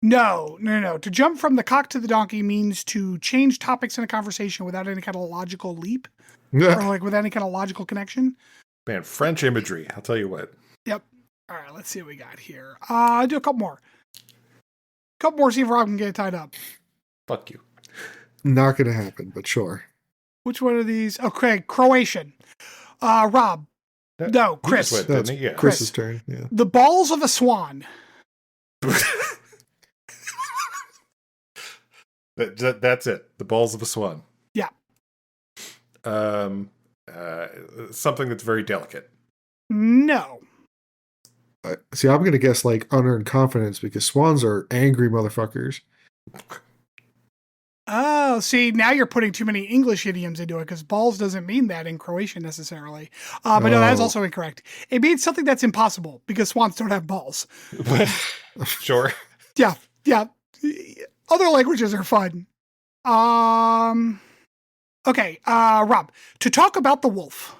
No. To jump from the cock to the donkey means to change topics in a conversation without any kind of logical leap or with any kind of logical connection. Man, French imagery. I'll tell you what. Yep. All right, let's see what we got here. I'll do a couple more. See if Rob can get it tied up. Fuck you. Not going to happen, but sure. Which one of these? Okay, Croatian. Rob. No, Chris. That's Chris's turn. Yeah. The balls of a swan. That's it. The balls of a swan. Yeah. Something that's very delicate. No. See, I'm going to guess unearned confidence because swans are angry motherfuckers. Oh, see, now you're putting too many English idioms into it because balls doesn't mean that in Croatian necessarily. But no, that is also incorrect. It means something that's impossible because swans don't have balls. Sure. Yeah. Other languages are fun. Okay, Rob, to talk about the wolf.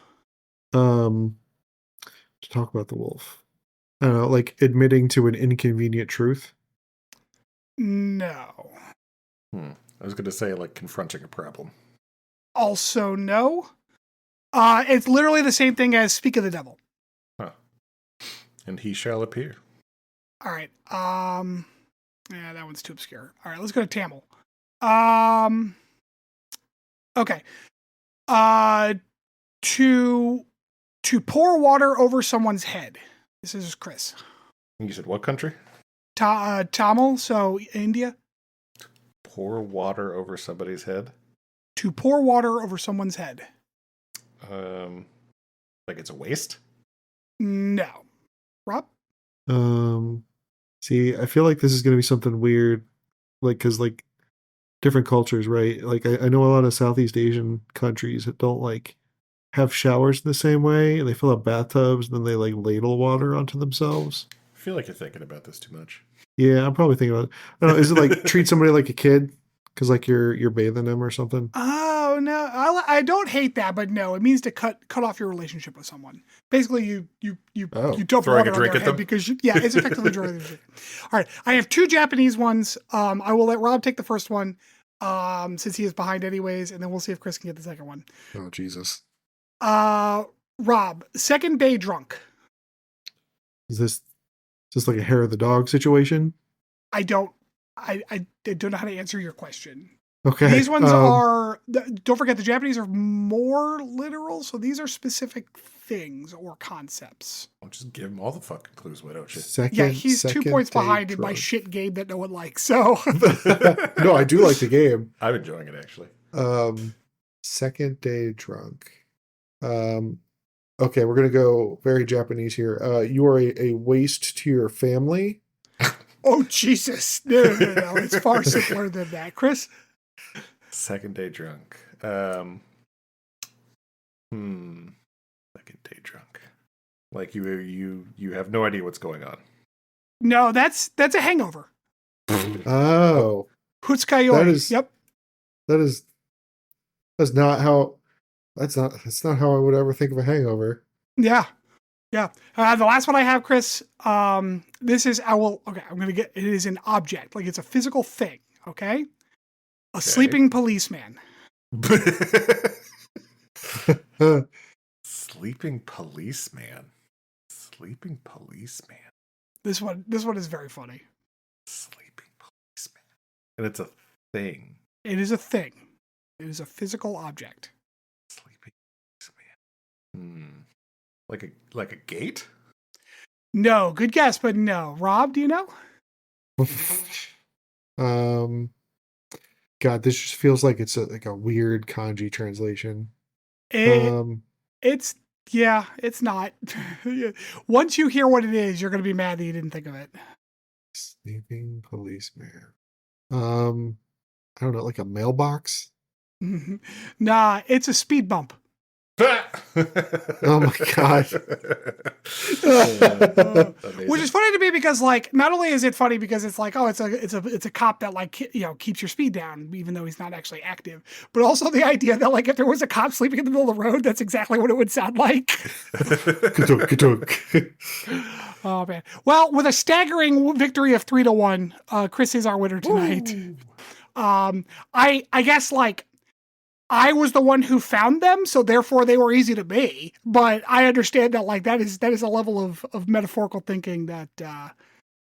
To talk about the wolf. I don't know, like admitting to an inconvenient truth. No. I was going to say like confronting a problem. Also no. It's literally the same thing as speak of the devil. Huh. And he shall appear. All right. Yeah, that one's too obscure. All right, let's go to Tamil. Okay. To pour water over someone's head. This is Chris. You said what country? Tamil, so India. Pour water over somebody's head? To pour water over someone's head. Like it's a waste? No. Rob? See, I feel like this is going to be something weird, like, because, like, different cultures, right? Like, I know a lot of Southeast Asian countries that don't, like, have showers in the same way, and they fill up bathtubs, and then they, like, ladle water onto themselves. I feel like you're thinking about this too much. Yeah, I'm probably thinking about it. I don't know, is it, like, treat somebody like a kid? Because, like, you're bathing them or something? Oh, no. I don't hate that, but no, it means to cut off your relationship with someone. Basically, you dump water on their head because, it's effectively drawing a drink. All right, I have two Japanese ones. I will let Rob take the first one since he is behind anyways, and then we'll see if Chris can get the second one. Oh, Jesus. Rob, second day drunk. Is this like a hair of the dog situation? I don't know how to answer your question. Okay. These ones are, don't forget, the Japanese are more literal, so these are specific things or concepts. I'll just give him all the fucking clues, why don't you? He's 2 points behind in my shit game that no one likes, so. No, I do like the game. I'm enjoying it, actually. Second day drunk. Okay, we're going to go very Japanese here. You are a waste to your family. Oh, Jesus. No. It's far simpler than that. Chris? Second day drunk. Second day drunk. Like you have no idea what's going on. No, that's a hangover. Oh. Hutsukayori. Yep. That's not how I would ever think of a hangover. Yeah. The last one I have, Chris, this is, it is an object. Like it's a physical thing. Okay. A sleeping policeman. Sleeping policeman. Sleeping policeman. This one is very funny. Sleeping policeman. And it's a thing. It is a thing. It is a physical object. Sleeping policeman. Like a gate? No, good guess, but no. Rob, do you know? God, this just feels like it's like a weird kanji translation. It's not. Once you hear what it is, you're going to be mad that you didn't think of it. Sleeping policeman. I don't know, like a mailbox? Nah, it's a speed bump. Oh my God. Which is funny to me because, like, not only is it funny because it's like, oh, it's a cop that, like, keeps your speed down even though he's not actually active, but also the idea that, like, if there was a cop sleeping in the middle of the road, that's exactly what it would sound like. Oh man. Well, with a staggering victory of 3-1, Chris is our winner tonight. I guess, like, I was the one who found them, so therefore they were easy to me. But I understand that, like, that is a level of metaphorical thinking that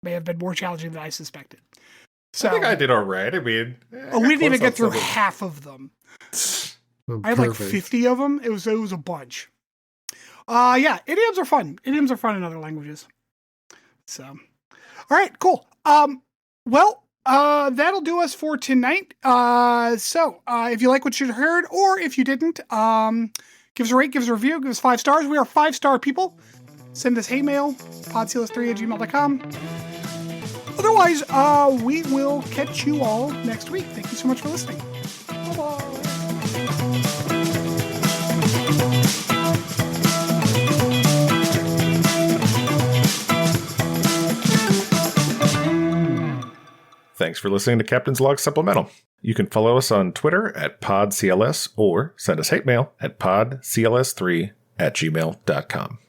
may have been more challenging than I suspected. So I think I did all right. I mean, we didn't even get through half of them. I had like 50 of them. It was a bunch. Idioms are fun. Idioms are fun in other languages. So, all right, cool. That'll do us for tonight. If you like what you heard, or if you didn't, give us a rate, give us a review, give us 5 stars. We are 5-star people. Send us hate mail, podsealers3@gmail.com. Otherwise, we will catch you all next week. Thank you so much for listening. Bye-bye. Thanks for listening to Captain's Log Supplemental. You can follow us on Twitter at PodCLS or send us hate mail at podcls3@gmail.com.